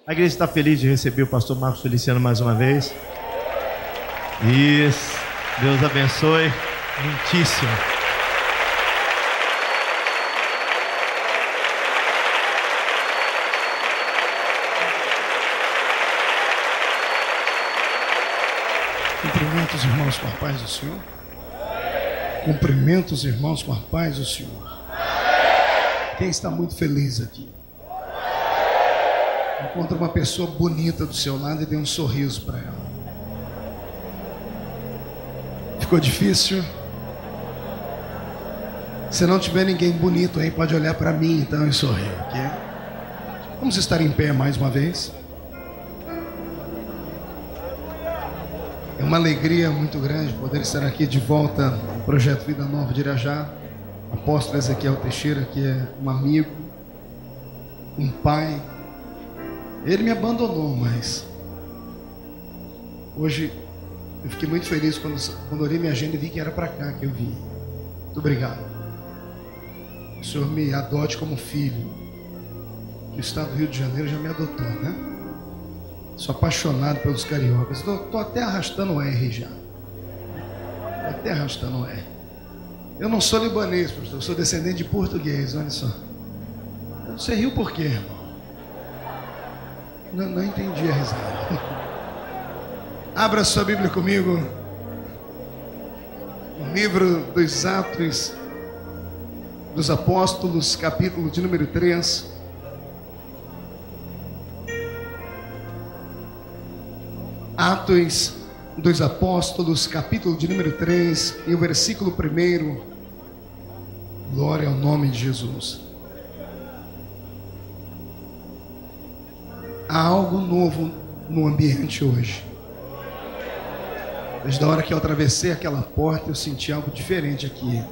A igreja está feliz de receber o pastor Marcos Feliciano mais uma vez. Isso. Deus abençoe. Muitíssimo. Cumprimento os irmãos com a paz do Senhor. Cumprimento os irmãos com a paz do Senhor. Quem está muito feliz aqui? Encontra uma pessoa bonita do seu lado e dê um sorriso para ela. Ficou difícil? Se não tiver ninguém bonito aí, pode olhar para mim então e sorrir, ok? Vamos estar em pé mais uma vez. É uma alegria muito grande poder estar aqui de volta no Projeto Vida Nova de Irajá. Apóstolo Ezequiel Teixeira, que é um amigo, um pai. Ele me abandonou, mas hoje eu fiquei muito feliz quando olhei minha agenda e vi que era para cá que eu vim. Muito obrigado. O Senhor me adote como filho. O Estado do Rio de Janeiro já me adotou, né? Sou apaixonado pelos cariocas. Estou até arrastando o R já. Estou até arrastando o R. Eu não sou libanês, pastor. Eu sou descendente de português, olha só. Você riu por quê, irmão? Não entendi a risada. Abra sua Bíblia comigo. No livro dos Atos dos Apóstolos, capítulo de número 3. Atos dos Apóstolos, capítulo de número 3, e o versículo 1. Glória ao nome de Jesus. Há algo novo no ambiente hoje. Desde a hora que eu atravessei aquela porta, eu senti algo diferente aqui.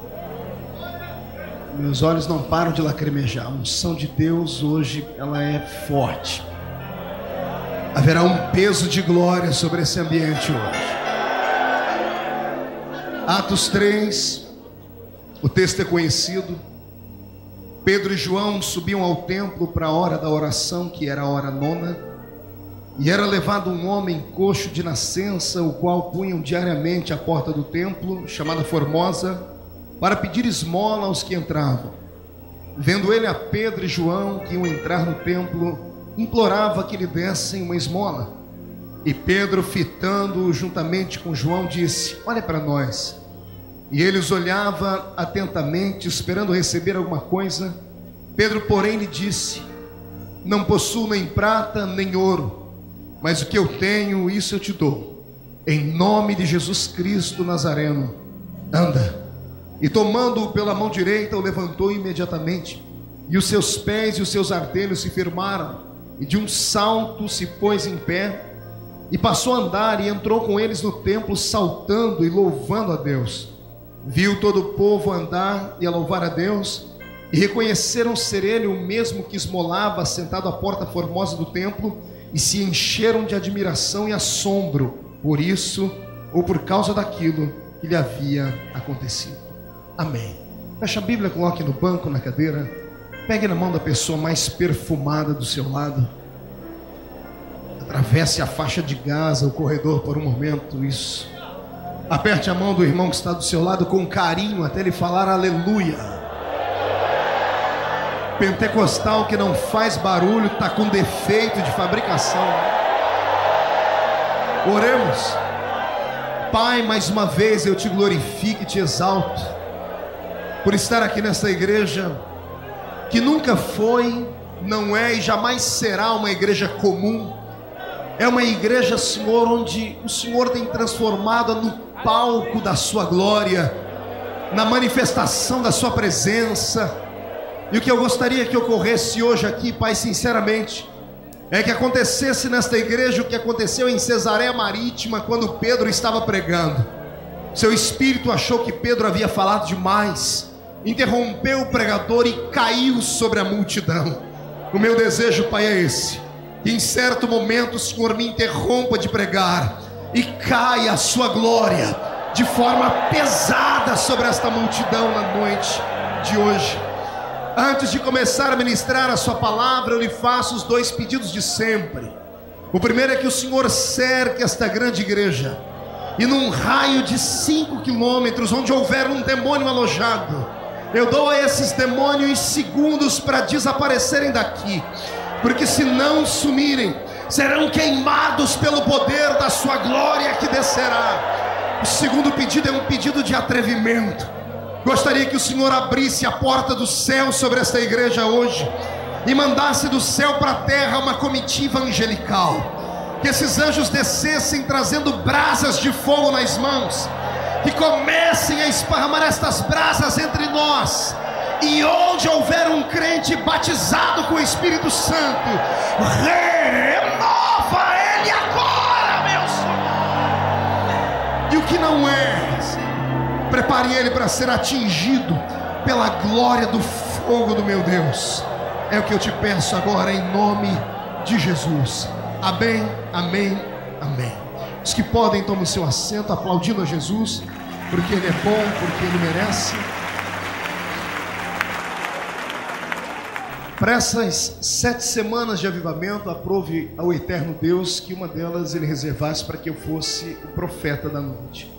Meus olhos não param de lacrimejar. A unção de Deus hoje, ela é forte. Haverá um peso de glória sobre esse ambiente hoje. Atos 3, o texto é conhecido. Pedro e João subiam ao templo para a hora da oração, que era a hora 9, e era levado um homem coxo de nascença, o qual punham diariamente à porta do templo, chamada Formosa, para pedir esmola aos que entravam. Vendo ele a Pedro e João que iam entrar no templo, implorava que lhe dessem uma esmola. E Pedro, fitando-o juntamente com João, disse: olha para nós. E ele os olhava atentamente, esperando receber alguma coisa. Pedro, porém, lhe disse: não possuo nem prata nem ouro, mas o que eu tenho, isso eu te dou. Em nome de Jesus Cristo Nazareno, anda. E tomando-o pela mão direita, o levantou imediatamente, e os seus pés e os seus artelhos se firmaram, e de um salto se pôs em pé, e passou a andar, e entrou com eles no templo, saltando e louvando a Deus. Viu todo o povo andar e a louvar a Deus, e reconheceram ser ele o mesmo que esmolava sentado à porta formosa do templo, e se encheram de admiração e assombro por isso, ou por causa daquilo que lhe havia acontecido. Amém. Feche a Bíblia, coloque no banco, na cadeira. Pegue na mão da pessoa mais perfumada do seu lado. Atravesse a faixa de Gaza, o corredor por um momento. Isso. Aperte a mão do irmão que está do seu lado com carinho, até ele falar aleluia. Pentecostal que não faz barulho, está com defeito de fabricação. Oremos. Pai, mais uma vez eu te glorifico e te exalto por estar aqui nessa igreja que nunca foi, não é e jamais será uma igreja comum. É uma igreja, Senhor, onde o Senhor tem transformado no palco da sua glória, na manifestação da sua presença. E o que eu gostaria que ocorresse hoje aqui, Pai, sinceramente, é que acontecesse nesta igreja o que aconteceu em Cesareia Marítima, quando Pedro estava pregando. Seu espírito achou que Pedro havia falado demais, interrompeu o pregador e caiu sobre a multidão. O meu desejo, Pai, é esse: que em certo momento o Senhor me interrompa de pregar e caia a sua glória de forma pesada sobre esta multidão na noite de hoje. Antes de começar a ministrar a sua palavra, eu lhe faço os 2 pedidos de sempre. O primeiro é que o Senhor cerque esta grande igreja, e num raio de 5 quilômetros, onde houver um demônio alojado, eu dou a esses demônios segundos para desaparecerem daqui, porque se não sumirem, serão queimados pelo poder da sua glória que descerá. O segundo pedido é um pedido de atrevimento. Gostaria que o Senhor abrisse a porta do céu sobre esta igreja hoje e mandasse do céu para a terra uma comitiva angelical. Que esses anjos descessem trazendo brasas de fogo nas mãos, que comecem a esparramar estas brasas entre nós. E onde houver um crente batizado com o Espírito Santo, renova ele agora, meu Senhor. E o que não é, prepare ele para ser atingido pela glória do fogo do meu Deus. É o que eu te peço agora em nome de Jesus. Amém, amém, amém. Os que podem, tomem o seu assento, aplaudindo a Jesus, porque Ele é bom, porque Ele merece. Para essas 7 semanas de avivamento, aprove ao eterno Deus que uma delas Ele reservasse para que eu fosse o profeta da noite.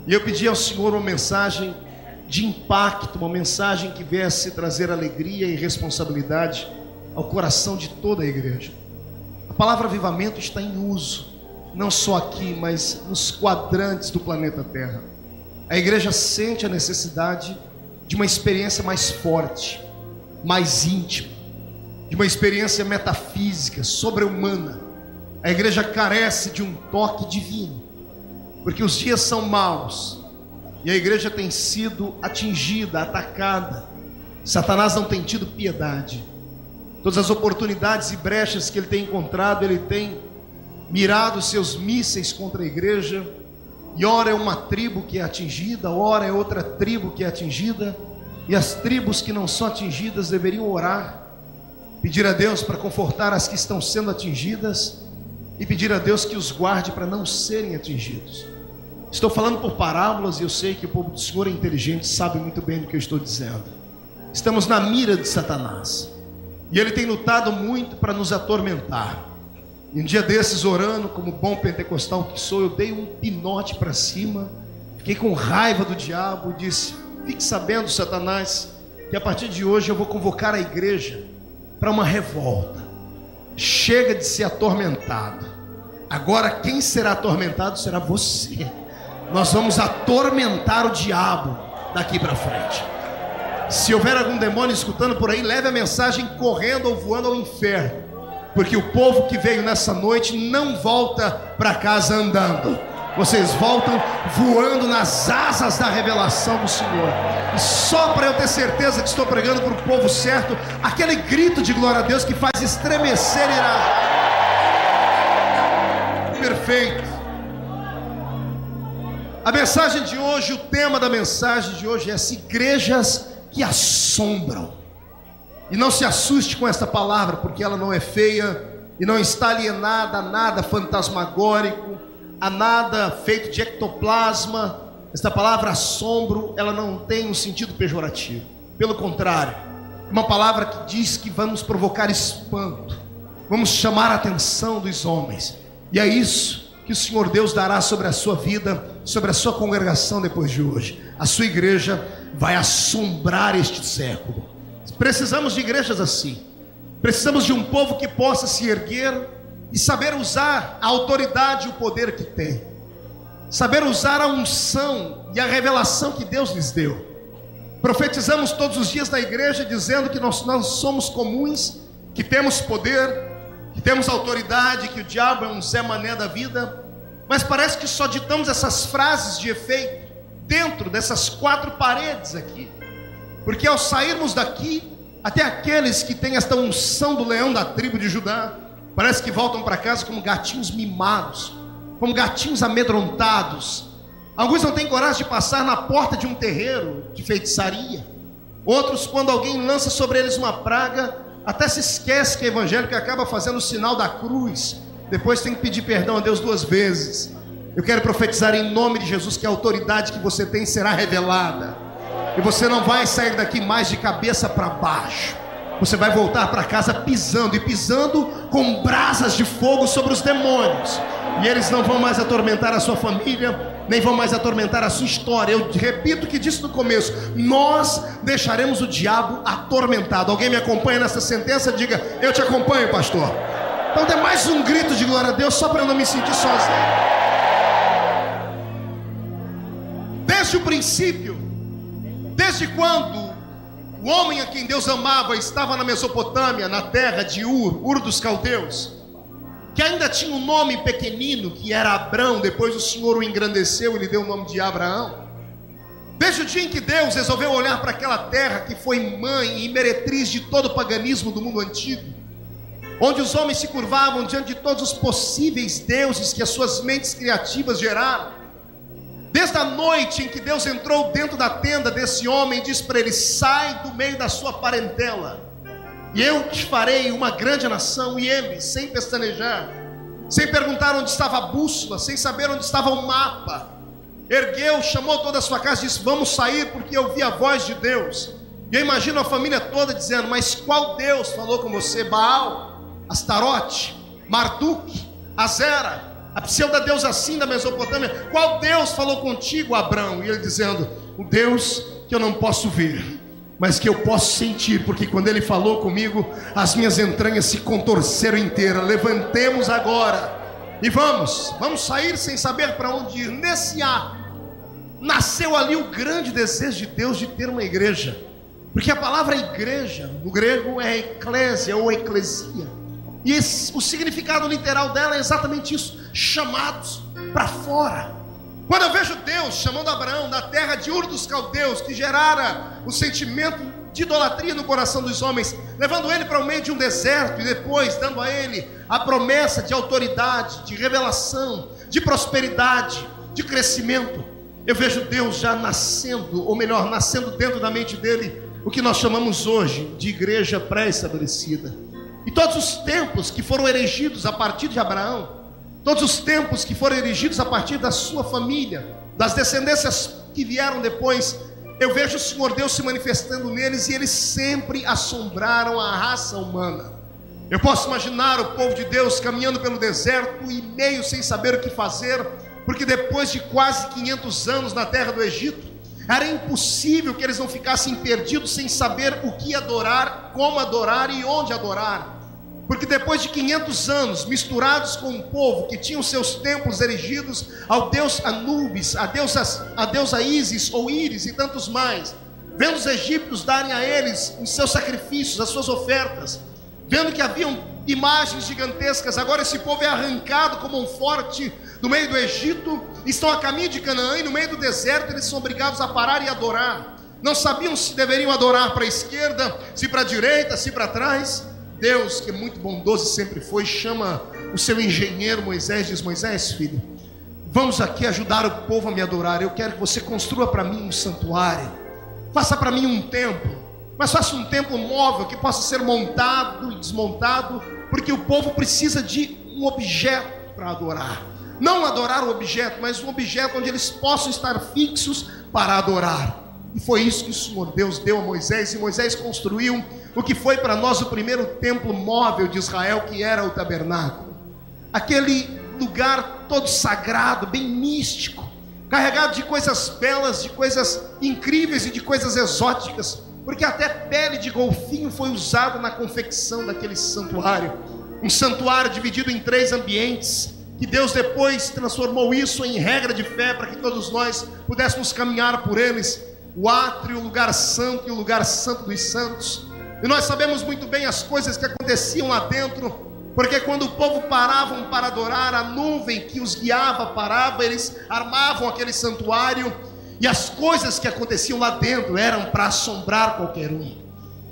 E eu pedi ao Senhor uma mensagem de impacto, uma mensagem que viesse trazer alegria e responsabilidade ao coração de toda a igreja. A palavra avivamento está em uso, não só aqui, mas nos quadrantes do planeta Terra. A igreja sente a necessidade de uma experiência mais forte, mais íntima, de uma experiência metafísica, sobre-humana. A igreja carece de um toque divino, porque os dias são maus e a igreja tem sido atingida, atacada. Satanás não tem tido piedade. Todas as oportunidades e brechas que ele tem encontrado, ele tem mirado seus mísseis contra a igreja. E ora é uma tribo que é atingida, ora é outra tribo que é atingida. E as tribos que não são atingidas deveriam orar, pedir a Deus para confortar as que estão sendo atingidas e pedir a Deus que os guarde para não serem atingidos. Estou falando por parábolas e eu sei que o povo do Senhor é inteligente, sabe muito bem do que eu estou dizendo. Estamos na mira de Satanás e ele tem lutado muito para nos atormentar. E um dia desses, orando como bom pentecostal que sou, eu dei um pinote para cima, fiquei com raiva do diabo e disse: fique sabendo, Satanás, que a partir de hoje eu vou convocar a igreja para uma revolta. Chega de ser atormentado. Agora quem será atormentado será você. Nós vamos atormentar o diabo daqui para frente. Se houver algum demônio escutando por aí, leve a mensagem correndo ou voando ao inferno, porque o povo que veio nessa noite não volta para casa andando. Vocês voltam voando nas asas da revelação do Senhor. E só para eu ter certeza que estou pregando para o povo certo, aquele grito de glória a Deus que faz estremecer irá. Perfeito. A mensagem de hoje, o tema da mensagem de hoje é as igrejas que assombram. E não se assuste com esta palavra, porque ela não é feia e não está alienada a nada fantasmagórico, a nada feito de ectoplasma. Esta palavra assombro, ela não tem um sentido pejorativo. Pelo contrário, é uma palavra que diz que vamos provocar espanto, vamos chamar a atenção dos homens. E é isso que o Senhor Deus dará sobre a sua vida, sobre a sua congregação depois de hoje. A sua igreja vai assombrar este século. Precisamos de igrejas assim. Precisamos de um povo que possa se erguer e saber usar a autoridade e o poder que tem. Saber usar a unção e a revelação que Deus lhes deu. Profetizamos todos os dias na igreja dizendo que nós somos comuns, que temos poder, que temos autoridade, que o diabo é um Zé Mané da vida. Mas parece que só ditamos essas frases de efeito dentro dessas 4 paredes aqui. Porque ao sairmos daqui, até aqueles que têm esta unção do leão da tribo de Judá, parece que voltam para casa como gatinhos mimados, como gatinhos amedrontados. Alguns não têm coragem de passar na porta de um terreiro de feitiçaria. Outros, quando alguém lança sobre eles uma praga, até se esquece que é evangélico e acaba fazendo o sinal da cruz. Depois tem que pedir perdão a Deus 2 vezes. Eu quero profetizar em nome de Jesus que a autoridade que você tem será revelada. E você não vai sair daqui mais de cabeça para baixo. Você vai voltar para casa pisando, e pisando com brasas de fogo sobre os demônios. E eles não vão mais atormentar a sua família, nem vão mais atormentar a sua história. Eu repito o que disse no começo: nós deixaremos o diabo atormentado. Alguém me acompanha nessa sentença? Diga: eu te acompanho, pastor. Então dê mais um grito de glória a Deus, só para eu não me sentir sozinho. Desde o princípio, desde quando o homem a quem Deus amava estava na Mesopotâmia, na terra de Ur dos Caldeus, que ainda tinha um nome pequenino, que era Abrão. Depois o Senhor o engrandeceu e lhe deu o nome de Abraão. Desde o dia em que Deus resolveu olhar para aquela terra que foi mãe e meretriz de todo o paganismo do mundo antigo, onde os homens se curvavam diante de todos os possíveis deuses que as suas mentes criativas geraram, desde a noite em que Deus entrou dentro da tenda desse homem e disse para ele: sai do meio da sua parentela, e eu te farei uma grande nação. E ele, sem pestanejar, sem perguntar onde estava a bússola, sem saber onde estava o mapa, ergueu, chamou toda a sua casa e disse: vamos sair, porque eu vi a voz de Deus. E eu imagino a família toda dizendo: mas qual Deus falou com você? Baal, Astarote, Marduk, Azera, a pseudo-deusa assim da Mesopotâmia? Qual Deus falou contigo, Abrão? E ele dizendo: o Deus que eu não posso ver, mas que eu posso sentir, porque quando ele falou comigo, as minhas entranhas se contorceram inteiras. Levantemos agora e vamos sair sem saber para onde ir. Nesse ato nasceu ali o grande desejo de Deus de ter uma igreja, porque a palavra igreja no grego é eclésia ou eclesia, e o significado literal dela é exatamente isso: chamados para fora. Quando eu vejo Deus chamando Abraão da terra de Ur dos Caldeus, que gerara o sentimento de idolatria no coração dos homens, levando ele para o meio de um deserto e depois dando a ele a promessa de autoridade, de revelação, de prosperidade, de crescimento, eu vejo Deus já nascendo, ou melhor, nascendo dentro da mente dele o que nós chamamos hoje de igreja pré-estabelecida. E todos os templos que foram erigidos a partir de Abraão, todos os templos que foram erigidos a partir da sua família, das descendências que vieram depois, eu vejo o Senhor Deus se manifestando neles, e eles sempre assombraram a raça humana. Eu posso imaginar o povo de Deus caminhando pelo deserto e meio sem saber o que fazer, porque depois de quase 500 anos na terra do Egito, era impossível que eles não ficassem perdidos sem saber o que adorar, como adorar e onde adorar. Porque depois de 500 anos misturados com um povo que tinha os seus templos erigidos ao deus Anubis, a deusa Ísis ou Íris e tantos mais, vendo os egípcios darem a eles os seus sacrifícios, as suas ofertas, vendo que haviam imagens gigantescas, agora esse povo é arrancado como um forte do meio do Egito, estão a caminho de Canaã, e no meio do deserto eles são obrigados a parar e adorar. Não sabiam se deveriam adorar para a esquerda, se para a direita, se para trás. Deus, que é muito bondoso e sempre foi, chama o seu engenheiro Moisés, diz: Moisés, filho, vamos aqui ajudar o povo a me adorar. Eu quero que você construa para mim um santuário, faça para mim um templo, mas faça um templo móvel que possa ser montado e desmontado, porque o povo precisa de um objeto para adorar. Não adorar o objeto, mas um objeto onde eles possam estar fixos para adorar. E foi isso que o Senhor Deus deu a Moisés, e Moisés construiu o que foi para nós o primeiro templo móvel de Israel, que era o tabernáculo. Aquele lugar todo sagrado, bem místico, carregado de coisas belas, de coisas incríveis e de coisas exóticas, porque até pele de golfinho foi usada na confecção daquele santuário. Um santuário dividido em 3 ambientes, que Deus depois transformou isso em regra de fé, para que todos nós pudéssemos caminhar por eles: o átrio, o lugar santo e o lugar santo dos santos. E nós sabemos muito bem as coisas que aconteciam lá dentro, porque quando o povo paravam para adorar, a nuvem que os guiava parava, eles armavam aquele santuário, e as coisas que aconteciam lá dentro eram para assombrar qualquer um.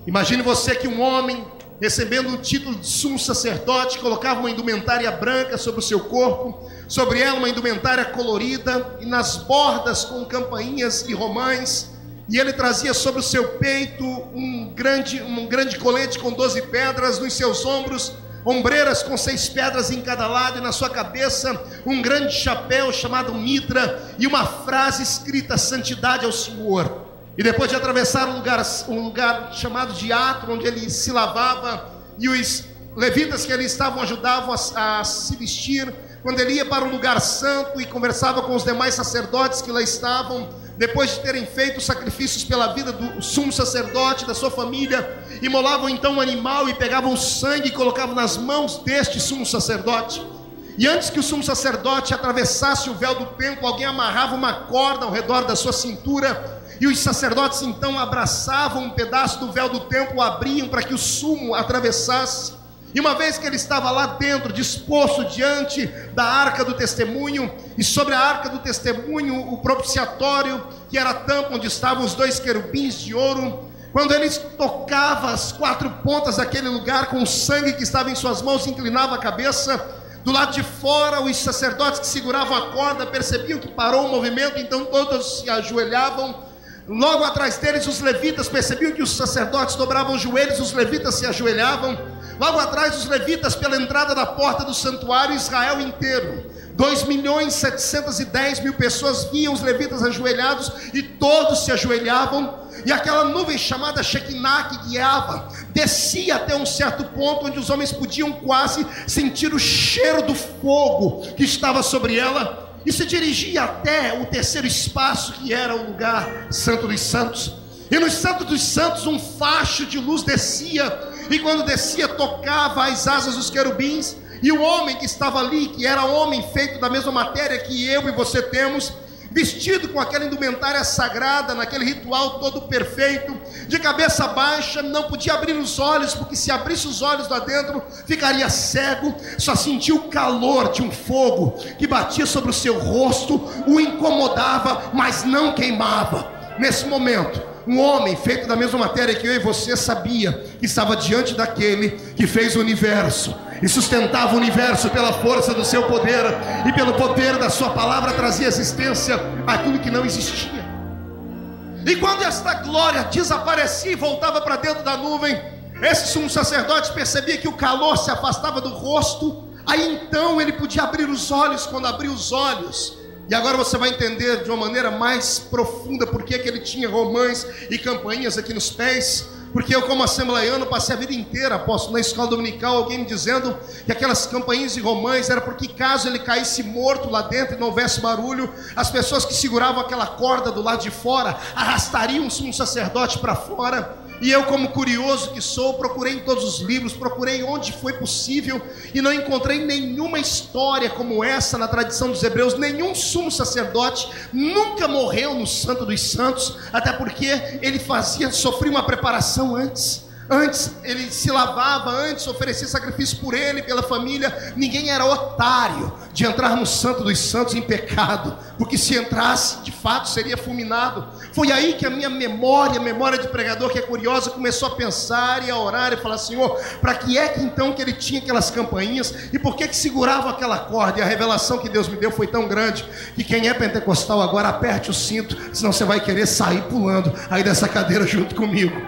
Imagine você que um homem, recebendo o título de sumo sacerdote, colocava uma indumentária branca sobre o seu corpo, sobre ela uma indumentária colorida, e nas bordas com campainhas e romães, e ele trazia sobre o seu peito um grande colete com 12 pedras, nos seus ombros ombreiras com 6 pedras em cada lado, e na sua cabeça um grande chapéu chamado mitra, e uma frase escrita: santidade ao Senhor. E depois de atravessar um lugar chamado de átrio, onde ele se lavava, e os levitas que ali estavam ajudavam a se vestir, quando ele ia para um lugar santo e conversava com os demais sacerdotes que lá estavam, depois de terem feito sacrifícios pela vida do sumo sacerdote, da sua família, imolavam então um animal e pegavam o sangue e colocavam nas mãos deste sumo sacerdote. E antes que o sumo sacerdote atravessasse o véu do templo, alguém amarrava uma corda ao redor da sua cintura, e os sacerdotes então abraçavam um pedaço do véu do templo, abriam para que o sumo atravessasse. E uma vez que ele estava lá dentro, disposto diante da arca do testemunho, e sobre a arca do testemunho, o propiciatório, que era a tampa onde estavam os 2 querubins de ouro, quando ele tocava as 4 pontas daquele lugar com o sangue que estava em suas mãos, inclinava a cabeça. Do lado de fora, os sacerdotes que seguravam a corda percebiam que parou o movimento, então todos se ajoelhavam. Logo atrás deles, os levitas percebiam que os sacerdotes dobravam os joelhos, os levitas se ajoelhavam. Logo atrás, os levitas, pela entrada da porta do santuário, Israel inteiro, 2.710.000 pessoas viam os levitas ajoelhados, e todos se ajoelhavam. E aquela nuvem chamada Shekinah que guiava, descia até um certo ponto, onde os homens podiam quase sentir o cheiro do fogo que estava sobre ela, e se dirigia até o terceiro espaço, que era o lugar Santo dos Santos. E no Santo dos Santos um facho de luz descia, e quando descia tocava as asas dos querubins, e o homem que estava ali, que era homem feito da mesma matéria que eu e você temos, vestido com aquela indumentária sagrada, naquele ritual todo perfeito, de cabeça baixa, não podia abrir os olhos, porque se abrisse os olhos lá dentro, ficaria cego. Só sentia o calor de um fogo que batia sobre o seu rosto, o incomodava, mas não queimava. Nesse momento, um homem feito da mesma matéria que eu e você sabia que estava diante daquele que fez o universo e sustentava o universo pela força do seu poder, e pelo poder da sua palavra trazia existência àquilo que não existia. E quando esta glória desaparecia e voltava para dentro da nuvem, esse sumo sacerdote percebia que o calor se afastava do rosto. Aí então ele podia abrir os olhos. Quando abriu os olhos, e agora você vai entender de uma maneira mais profunda por que ele tinha romãs e campainhas aqui nos pés. Porque eu, como assembleiano, passei a vida inteira, apóstolo, na escola dominical, alguém me dizendo que aquelas campainhas e romãs era porque caso ele caísse morto lá dentro e não houvesse barulho, as pessoas que seguravam aquela corda do lado de fora arrastariam o sumo sacerdote para fora. E eu, como curioso que sou, procurei em todos os livros, procurei onde foi possível, e não encontrei nenhuma história como essa na tradição dos hebreus. Nenhum sumo sacerdote nunca morreu no Santo dos Santos, até porque ele sofria uma preparação antes. Antes ele se lavava, antes oferecia sacrifício por ele, pela família. Ninguém era otário de entrar no Santo dos Santos em pecado, porque se entrasse, de fato seria fulminado. Foi aí que a minha memória, a memória de pregador que é curiosa, começou a pensar e a orar e falar: Senhor, para que é que então que ele tinha aquelas campainhas, e por que segurava aquela corda? E a revelação que Deus me deu foi tão grande, que quem é pentecostal agora aperte o cinto, senão você vai querer sair pulando aí dessa cadeira junto comigo.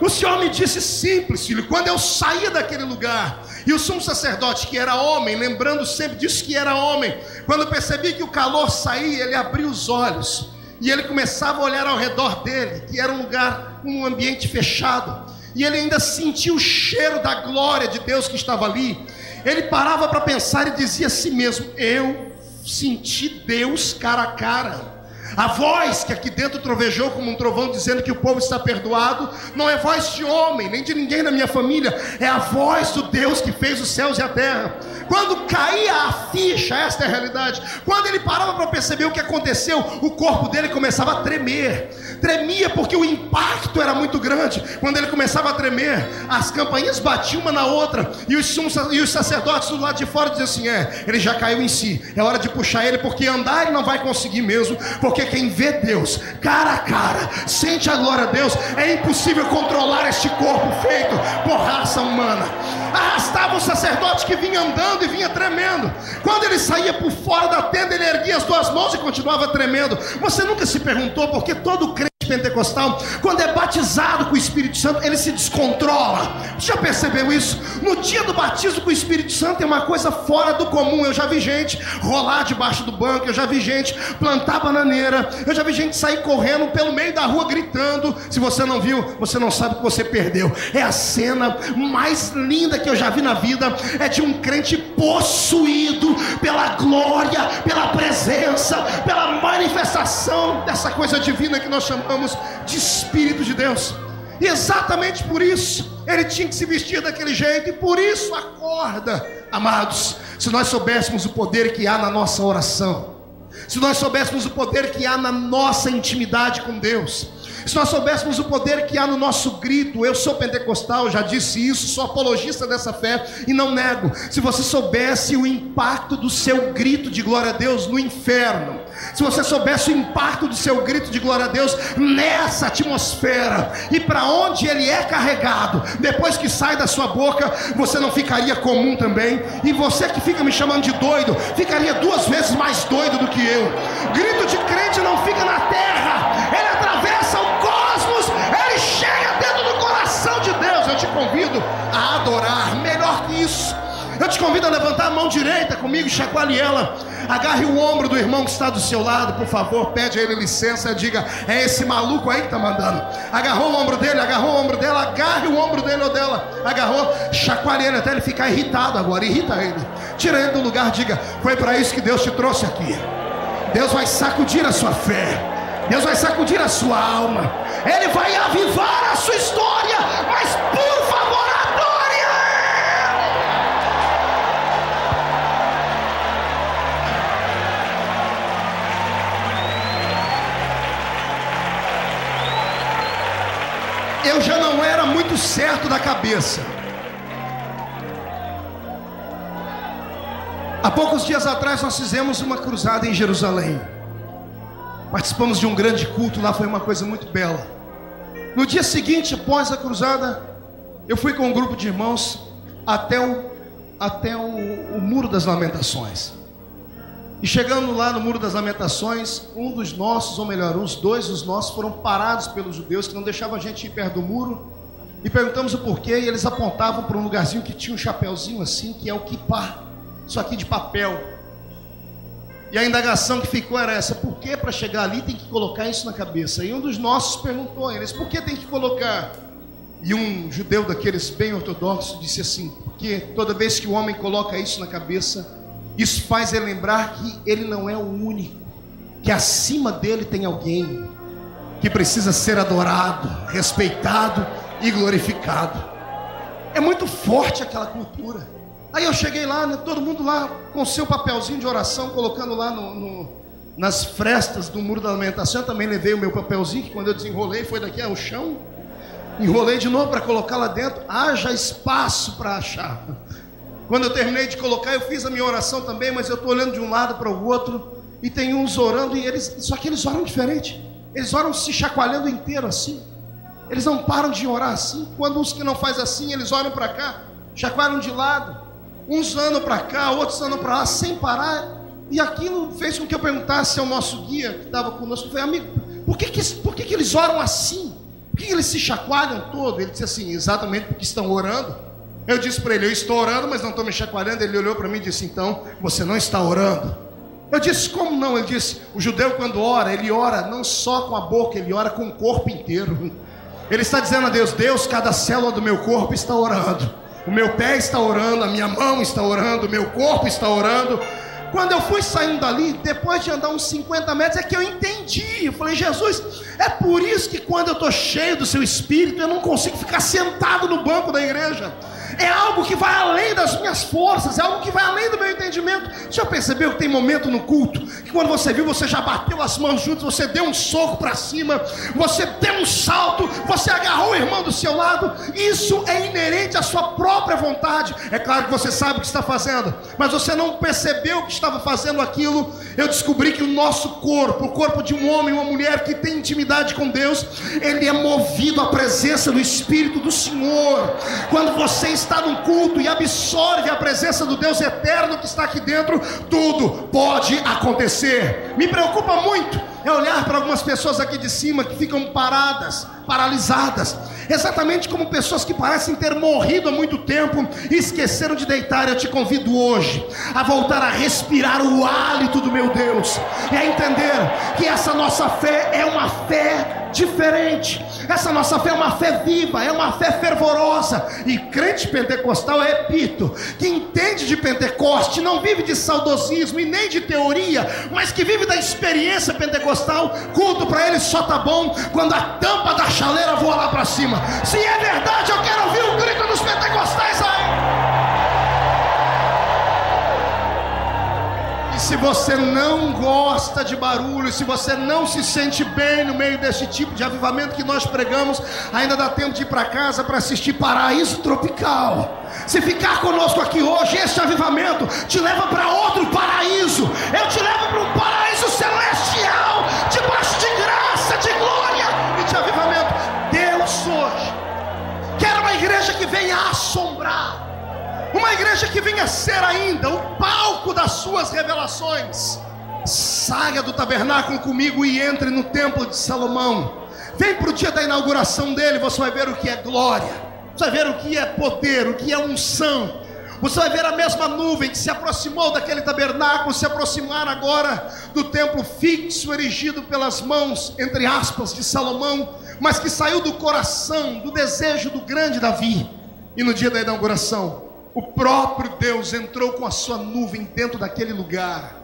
O Senhor me disse simples, filho, quando eu saía daquele lugar, e o sumo sacerdote, que era homem, lembrando sempre disso que era homem, quando percebi que o calor saía, ele abriu os olhos, e ele começava a olhar ao redor dele, que era um lugar, um ambiente fechado, e ele ainda sentia o cheiro da glória de Deus que estava ali. Ele parava para pensar e dizia a si mesmo: eu senti Deus cara a cara. A voz que aqui dentro trovejou como um trovão, dizendo que o povo está perdoado, não é voz de homem, nem de ninguém na minha família, é a voz do Deus que fez os céus e a terra. Quando caía a ficha, esta é a realidade, quando ele parava para perceber o que aconteceu, o corpo dele começava a tremer. Tremia porque o impacto era muito grande. Quando ele começava a tremer, as campainhas batiam uma na outra, e os sacerdotes do lado de fora diziam assim: ele já caiu em si, é hora de puxar ele, porque andar ele não vai conseguir mesmo, porque quem vê Deus cara a cara, sente a glória de Deus, é impossível controlar este corpo feito por raça humana. Arrastava o sacerdote que vinha andando e vinha tremendo. Quando ele saía por fora da tenda, ele erguia as duas mãos e continuava tremendo. Você nunca se perguntou por que todo crente pentecostal, quando é batizado com o Espírito Santo, ele se descontrola. Você já percebeu isso? No dia do batismo com o Espírito Santo é uma coisa fora do comum. Eu já vi gente rolar debaixo do banco, eu já vi gente plantar bananeira, eu já vi gente sair correndo pelo meio da rua gritando. Se você não viu, você não sabe o que você perdeu. É a cena mais linda que eu já vi na vida, é de um crente possuído pela glória, pela presença, pela manifestação dessa coisa divina que nós chamamos de Espírito de Deus. E exatamente por isso ele tinha que se vestir daquele jeito, e por isso acorda, amados. Se nós soubéssemos o poder que há na nossa oração, se nós soubéssemos o poder que há na nossa intimidade com Deus, se nós soubéssemos o poder que há no nosso grito, eu sou pentecostal, já disse isso, sou apologista dessa fé e não nego. Se você soubesse o impacto do seu grito de glória a Deus no inferno, se você soubesse o impacto do seu grito de glória a Deus nessa atmosfera, e para onde ele é carregado, depois que sai da sua boca, você não ficaria comum também? E você que fica me chamando de doido, ficaria 2 vezes mais doido do que eu. Grito de crente não fica na terra, ele atravessa o cosmos, ele chega dentro do coração de Deus. Eu te convido a adorar, melhor que isso, eu te convido a levantar a mão direita comigo, chacoalhe ela, agarre o ombro do irmão que está do seu lado, por favor, pede a ele licença e diga: é esse maluco aí que está mandando. Agarrou o ombro dele, agarrou o ombro dela, agarre o ombro dele ou dela, agarrou, chacoalhe ele até ele ficar irritado agora, irrita ele, tira ele do lugar, diga: foi para isso que Deus te trouxe aqui. Deus vai sacudir a sua fé, Deus vai sacudir a sua alma, Ele vai avivar a sua história, mas por favor, adore Ele. Eu já não era muito certo da cabeça. Há poucos dias atrás nós fizemos uma cruzada em Jerusalém. Participamos de um grande culto lá, foi uma coisa muito bela. No dia seguinte, após a cruzada, eu fui com um grupo de irmãos até o Muro das Lamentações. E chegando lá no Muro das Lamentações, um dos nossos, ou melhor, os dois dos nossos, foram parados pelos judeus que não deixavam a gente ir perto do muro. E perguntamos o porquê, e eles apontavam para um lugarzinho que tinha um chapéuzinho assim, que é o kippá, isso aqui de papel. E a indagação que ficou era essa: por que para chegar ali tem que colocar isso na cabeça? E um dos nossos perguntou a eles: por que tem que colocar? E um judeu daqueles bem ortodoxos disse assim: porque toda vez que o homem coloca isso na cabeça, isso faz ele lembrar que ele não é o único, que acima dele tem alguém que precisa ser adorado, respeitado e glorificado. É muito forte aquela cultura. Aí eu cheguei lá, né, todo mundo lá com seu papelzinho de oração, colocando lá nas frestas do Muro da Lamentação. Eu também levei o meu papelzinho, que quando eu desenrolei foi daqui ao chão. Enrolei de novo para colocar lá dentro. Haja espaço para achar. Quando eu terminei de colocar, eu fiz a minha oração também, mas eu estou olhando de um lado para o outro, e tem uns orando, e só que eles oram diferente. Eles oram se chacoalhando inteiro assim. Eles não param de orar assim. Quando os que não fazem assim, eles olham para cá, chacoalham de lado. Uns andam para cá, outros andam para lá, sem parar. E aquilo fez com que eu perguntasse ao nosso guia, que estava conosco, eu falei: amigo, por que eles oram assim? Por que eles se chacoalham todo? Ele disse assim: exatamente porque estão orando. Eu disse para ele: eu estou orando, mas não estou me chacoalhando. Ele olhou para mim e disse: então, você não está orando. Eu disse: como não? Ele disse: o judeu quando ora, ele ora não só com a boca, ele ora com o corpo inteiro. Ele está dizendo a Deus: Deus, cada célula do meu corpo está orando. O meu pé está orando, a minha mão está orando, o meu corpo está orando. Quando eu fui saindo dali, depois de andar uns 50 metros, é que eu entendi. Eu falei: Jesus, é por isso que quando eu estou cheio do seu Espírito, eu não consigo ficar sentado no banco da igreja. É algo que vai além das minhas forças, é algo que vai além do meu entendimento. Você já percebeu que tem momento no culto que quando você viu, você já bateu as mãos juntas, você deu um soco para cima, você deu um salto, você agarrou o irmão do seu lado? Isso é inerente à sua própria vontade. É claro que você sabe o que está fazendo, mas você não percebeu que estava fazendo aquilo. Eu descobri que o nosso corpo, o corpo de um homem, uma mulher que tem intimidade com Deus, ele é movido à presença do Espírito do Senhor. Quando você está num culto e absorve a presença do Deus eterno que está aqui dentro, tudo pode acontecer. Me preocupa muito é olhar para algumas pessoas aqui de cima que ficam paradas, paralisadas, exatamente como pessoas que parecem ter morrido há muito tempo e esqueceram de deitar. Eu te convido hoje a voltar a respirar o hálito do meu Deus e a entender que essa nossa fé é uma fé diferente. Essa nossa fé é uma fé viva, é uma fé fervorosa. E crente pentecostal, eu repito, que entende de Pentecoste, não vive de saudosismo e nem de teoria, mas que vive da experiência pentecostal. Culto para ele só tá bom quando a tampa da chaleira voa lá para cima. Se é verdade, eu quero ouvir o grito dos pentecostais aí. E se você não gosta de barulho, se você não se sente bem no meio desse tipo de avivamento que nós pregamos, ainda dá tempo de ir para casa para assistir Paraíso Tropical. Se ficar conosco aqui hoje, este avivamento te leva para outro paraíso. Eu te levo para um paraíso celestial, debaixo de graça, de glória e de avivamento. Deus hoje quer uma igreja que venha assombrar, uma igreja que venha ser ainda o palco das suas revelações. Saia do tabernáculo comigo e entre no templo de Salomão. Vem para o dia da inauguração dele, você vai ver o que é glória, você vai ver o que é poder, o que é unção. Você vai ver a mesma nuvem que se aproximou daquele tabernáculo se aproximar agora do templo fixo, erigido pelas mãos, entre aspas, de Salomão, mas que saiu do coração, do desejo do grande Davi. E no dia da inauguração, o próprio Deus entrou com a sua nuvem dentro daquele lugar.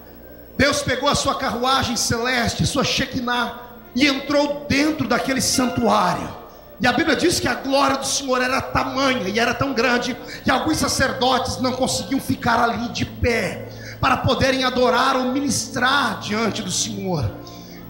Deus pegou a sua carruagem celeste, sua Shekinah, e entrou dentro daquele santuário. E a Bíblia diz que a glória do Senhor era tamanha e era tão grande que alguns sacerdotes não conseguiam ficar ali de pé para poderem adorar ou ministrar diante do Senhor.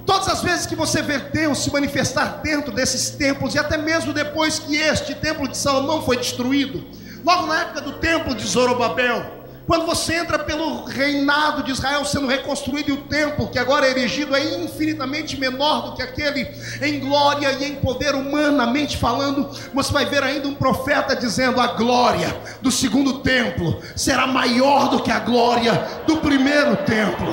Todas as vezes que você vê Deus se manifestar dentro desses templos, e até mesmo depois que este templo de Salomão foi destruído, logo na época do templo de Zorobabel, quando você entra pelo reinado de Israel sendo reconstruído, e o templo que agora é erigido é infinitamente menor do que aquele em glória e em poder, humanamente falando, você vai ver ainda um profeta dizendo: a glória do segundo templo será maior do que a glória do primeiro templo.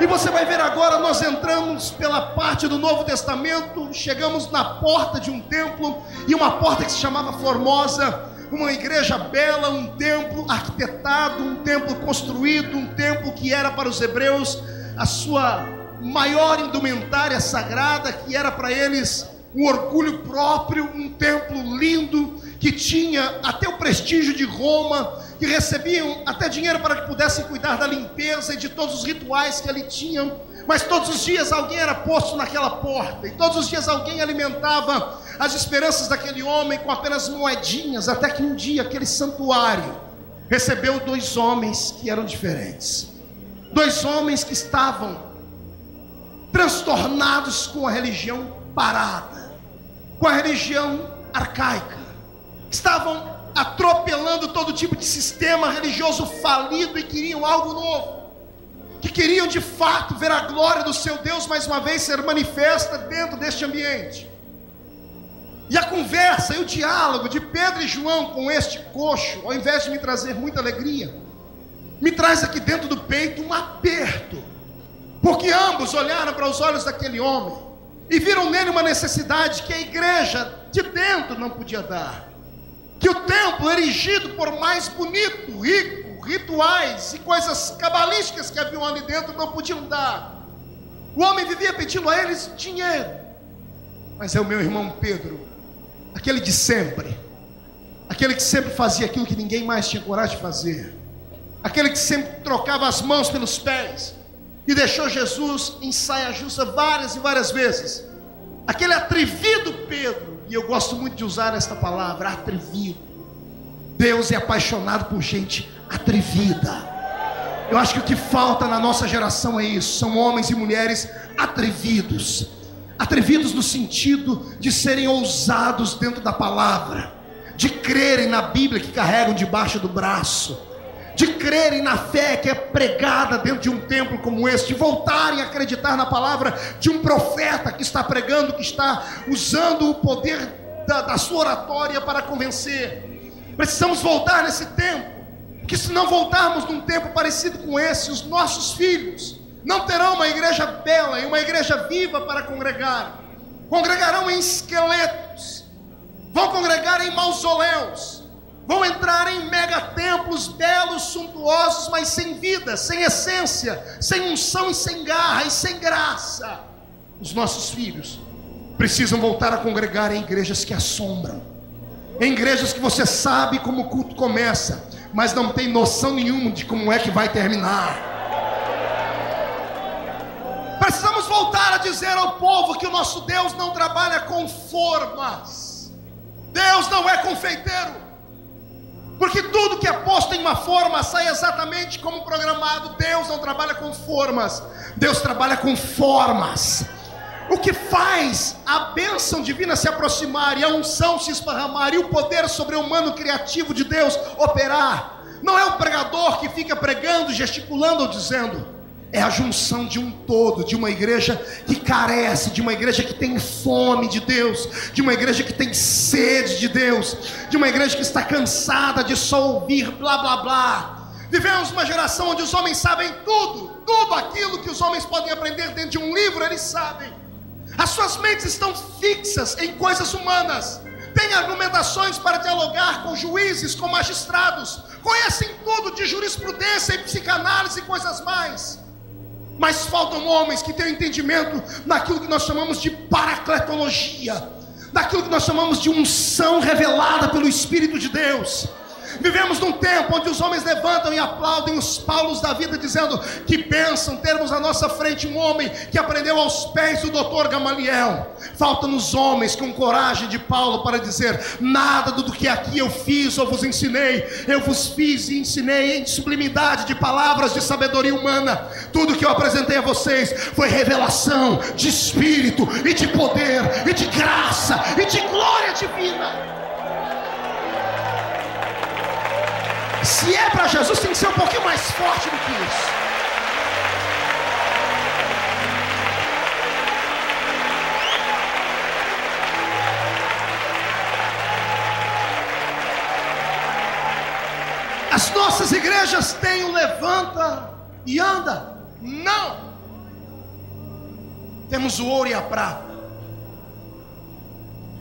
E você vai ver agora, nós entramos pela parte do Novo Testamento, chegamos na porta de um templo, e uma porta que se chamava Formosa, uma igreja bela, um templo arquitetado, um templo construído, um templo que era para os hebreus a sua maior indumentária sagrada, que era para eles um orgulho próprio, um templo lindo, que tinha até o prestígio de Roma, que recebiam até dinheiro para que pudessem cuidar da limpeza e de todos os rituais que ali tinham. Mas todos os dias alguém era posto naquela porta, e todos os dias alguém alimentava as esperanças daquele homem com apenas moedinhas, até que um dia aquele santuário recebeu dois homens que eram diferentes. Dois homens que estavam transtornados com a religião parada, com a religião arcaica. Estavam atropelando todo tipo de sistema religioso falido e queriam algo novo. Que queriam de fato ver a glória do seu Deus mais uma vez ser manifesta dentro deste ambiente. E a conversa e o diálogo de Pedro e João com este coxo, ao invés de me trazer muita alegria, me traz aqui dentro do peito um aperto, porque ambos olharam para os olhos daquele homem e viram nele uma necessidade que a igreja de dentro não podia dar, que o templo erigido por mais bonito, rico, rituais e coisas cabalísticas que haviam ali dentro não podiam dar. O homem vivia pedindo a eles dinheiro. Mas é o meu irmão Pedro, aquele de sempre, aquele que sempre fazia aquilo que ninguém mais tinha coragem de fazer, aquele que sempre trocava as mãos pelos pés e deixou Jesus em saia justa várias e várias vezes. Aquele atrevido Pedro, e eu gosto muito de usar esta palavra, atrevido. Deus é apaixonado por gente atrevida. Eu acho que o que falta na nossa geração é isso. São homens e mulheres atrevidos. Atrevidos no sentido de serem ousados dentro da palavra, de crerem na Bíblia que carregam debaixo do braço, de crerem na fé que é pregada dentro de um templo como esse, de voltarem a acreditar na palavra de um profeta que está pregando, que está usando o poder da sua oratória para convencer. Precisamos voltar nesse tempo, porque se não voltarmos num tempo parecido com esse, os nossos filhos Não terão uma igreja bela e uma igreja viva para congregar. Congregarão em esqueletos, vão congregar em mausoléus, vão entrar em megatemplos belos, suntuosos, mas sem vida, sem essência, sem unção e sem garra e sem graça. Os nossos filhos precisam voltar a congregar em igrejas que assombram, em igrejas que você sabe como o culto começa, mas não tem noção nenhuma de como é que vai terminar. Precisamos voltar a dizer ao povo que o nosso Deus não trabalha com formas. Deus não é confeiteiro, porque tudo que é posto em uma forma sai exatamente como programado. Deus não trabalha com formas, Deus trabalha com formas. O que faz a bênção divina se aproximar e a unção se esparramar e o poder sobre-humano criativo de Deus operar, não é o pregador que fica pregando, gesticulando ou dizendo. É a junção de um todo, de uma igreja que carece, de uma igreja que tem fome de Deus, de uma igreja que tem sede de Deus, de uma igreja que está cansada de só ouvir blá blá blá. Vivemos uma geração onde os homens sabem tudo, tudo aquilo que os homens podem aprender dentro de um livro, eles sabem. As suas mentes estão fixas em coisas humanas, têm argumentações para dialogar com juízes, com magistrados, conhecem tudo de jurisprudência e psicanálise e coisas mais. Mas faltam homens que tenham entendimento naquilo que nós chamamos de paracletologia, daquilo que nós chamamos de unção revelada pelo Espírito de Deus. Vivemos num tempo onde os homens levantam e aplaudem os Paulos da vida, dizendo que pensam termos à nossa frente um homem que aprendeu aos pés do doutor Gamaliel. Faltam-nos homens com coragem de Paulo para dizer: nada do que aqui eu fiz ou vos ensinei, eu vos fiz e ensinei em sublimidade de palavras de sabedoria humana. Tudo que eu apresentei a vocês foi revelação de Espírito e de poder e de graça e de glória divina. Se é para Jesus, tem que ser um pouquinho mais forte do que isso. As nossas igrejas têm o levanta e anda. Não. Temos o ouro e a prata.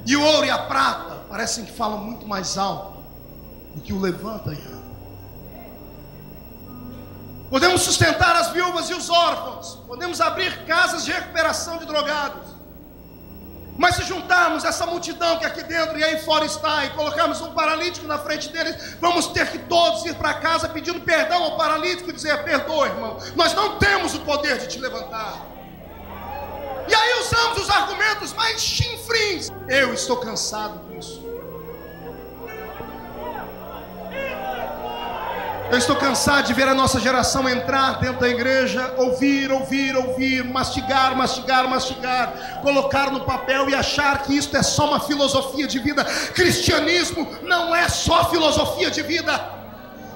E o ouro e a prata parecem que falam muito mais alto do que o levanta e anda. Podemos sustentar as viúvas e os órfãos, podemos abrir casas de recuperação de drogados, mas se juntarmos essa multidão que aqui dentro e aí fora está, e colocarmos um paralítico na frente deles, vamos ter que todos ir para casa pedindo perdão ao paralítico e dizer: perdoa, irmão, nós não temos o poder de te levantar. E aí usamos os argumentos mais chinfrins. Eu estou cansado disso. Eu estou cansado de ver a nossa geração entrar dentro da igreja, ouvir, mastigar, colocar no papel e achar que isso é só uma filosofia de vida. Cristianismo não é só filosofia de vida.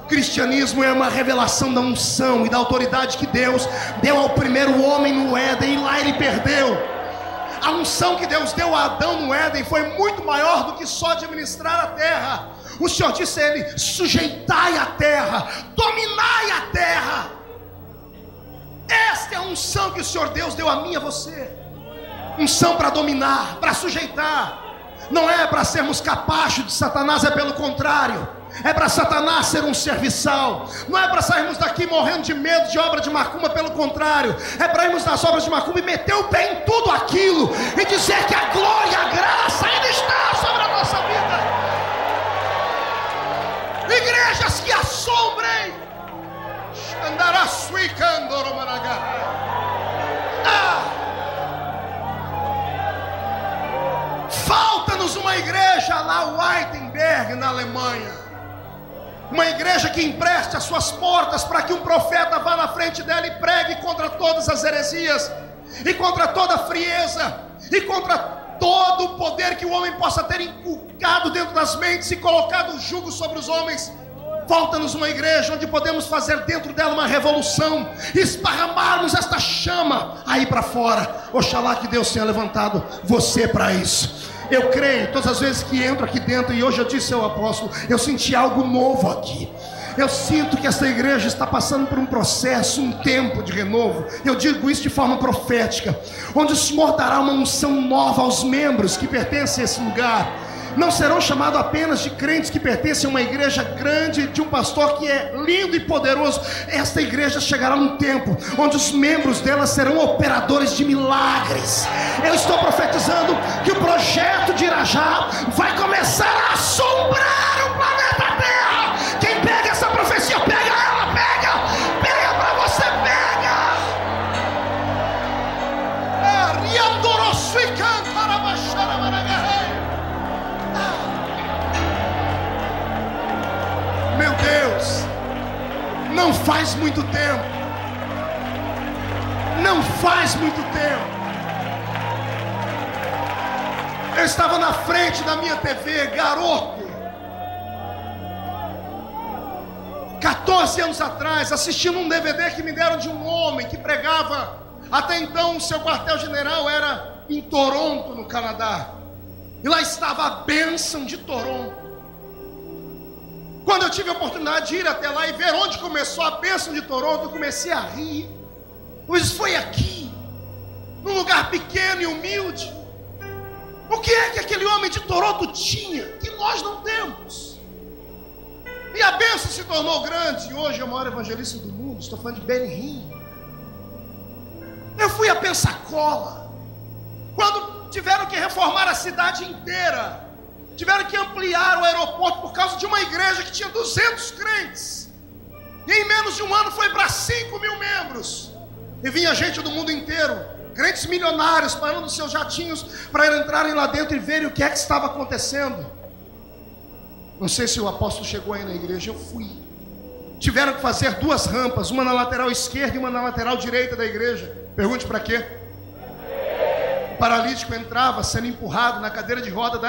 Cristianismo é uma revelação da unção e da autoridade que Deus deu ao primeiro homem no Éden, e lá ele perdeu. A unção que Deus deu a Adão no Éden foi muito maior do que só administrar a terra. O Senhor disse a ele: sujeitai a terra, dominai a terra. Esta é a unção que o Senhor Deus deu a mim e a você. Unção para dominar, para sujeitar. Não é para sermos capachos de Satanás, é pelo contrário. É para Satanás ser um serviçal. Não é para sairmos daqui morrendo de medo de obra de macumba, pelo contrário. É para irmos nas obras de macumba e meter o pé em tudo aquilo e dizer que a glória e a graça ainda está sobre a nossa vida. Igrejas que assombrem. Falta-nos uma igreja lá, Wittenberg, na Alemanha. Uma igreja que empreste as suas portas para que um profeta vá na frente dela e pregue contra todas as heresias, e contra toda a frieza, e contra todo o poder que o homem possa ter inculcado dentro das mentes e colocado o jugo sobre os homens. Falta-nos uma igreja onde podemos fazer dentro dela uma revolução, esparramarmos esta chama aí para fora. Oxalá que Deus tenha levantado você para isso. Eu creio, todas as vezes que entro aqui dentro, e hoje eu disse ao apóstolo, eu senti algo novo aqui. Eu sinto que essa igreja está passando por um processo, um tempo de renovo. Eu digo isso de forma profética, onde o Senhor dará uma unção nova aos membros que pertencem a esse lugar. Não serão chamados apenas de crentes que pertencem a uma igreja grande, de um pastor que é lindo e poderoso. Esta igreja chegará um tempo onde os membros dela serão operadores de milagres. Eu estou profetizando que o projeto de Irajá vai começar a assombrar o planeta Terra. Quem pega essa profecia, pega ela, pega pra você, pega. Meu Deus, não faz muito tempo, eu estava na frente da minha TV, garoto, 14 anos atrás, assistindo um DVD que me deram de um homem que pregava. Até então o seu quartel-general era em Toronto, no Canadá, e lá estava a bênção de Toronto. Quando eu tive a oportunidade de ir até lá e ver onde começou a bênção de Toronto, eu comecei a rir. Pois foi aqui, num lugar pequeno e humilde. O que é que aquele homem de Toronto tinha que nós não temos? E a bênção se tornou grande, e hoje é o maior evangelista do mundo. Estou falando de Benny Hinn. Eu fui a Pensacola, quando tiveram que reformar a cidade inteira. Tiveram que ampliar o aeroporto por causa de uma igreja que tinha 200 crentes. E em menos de um ano foi para 5 mil membros. E vinha gente do mundo inteiro, crentes milionários, parando seus jatinhos para entrarem lá dentro e verem o que é que estava acontecendo. Não sei se o apóstolo chegou aí na igreja, eu fui. Tiveram que fazer 2 rampas, uma na lateral esquerda e uma na lateral direita da igreja. Pergunte para quê? O paralítico entrava sendo empurrado na cadeira de roda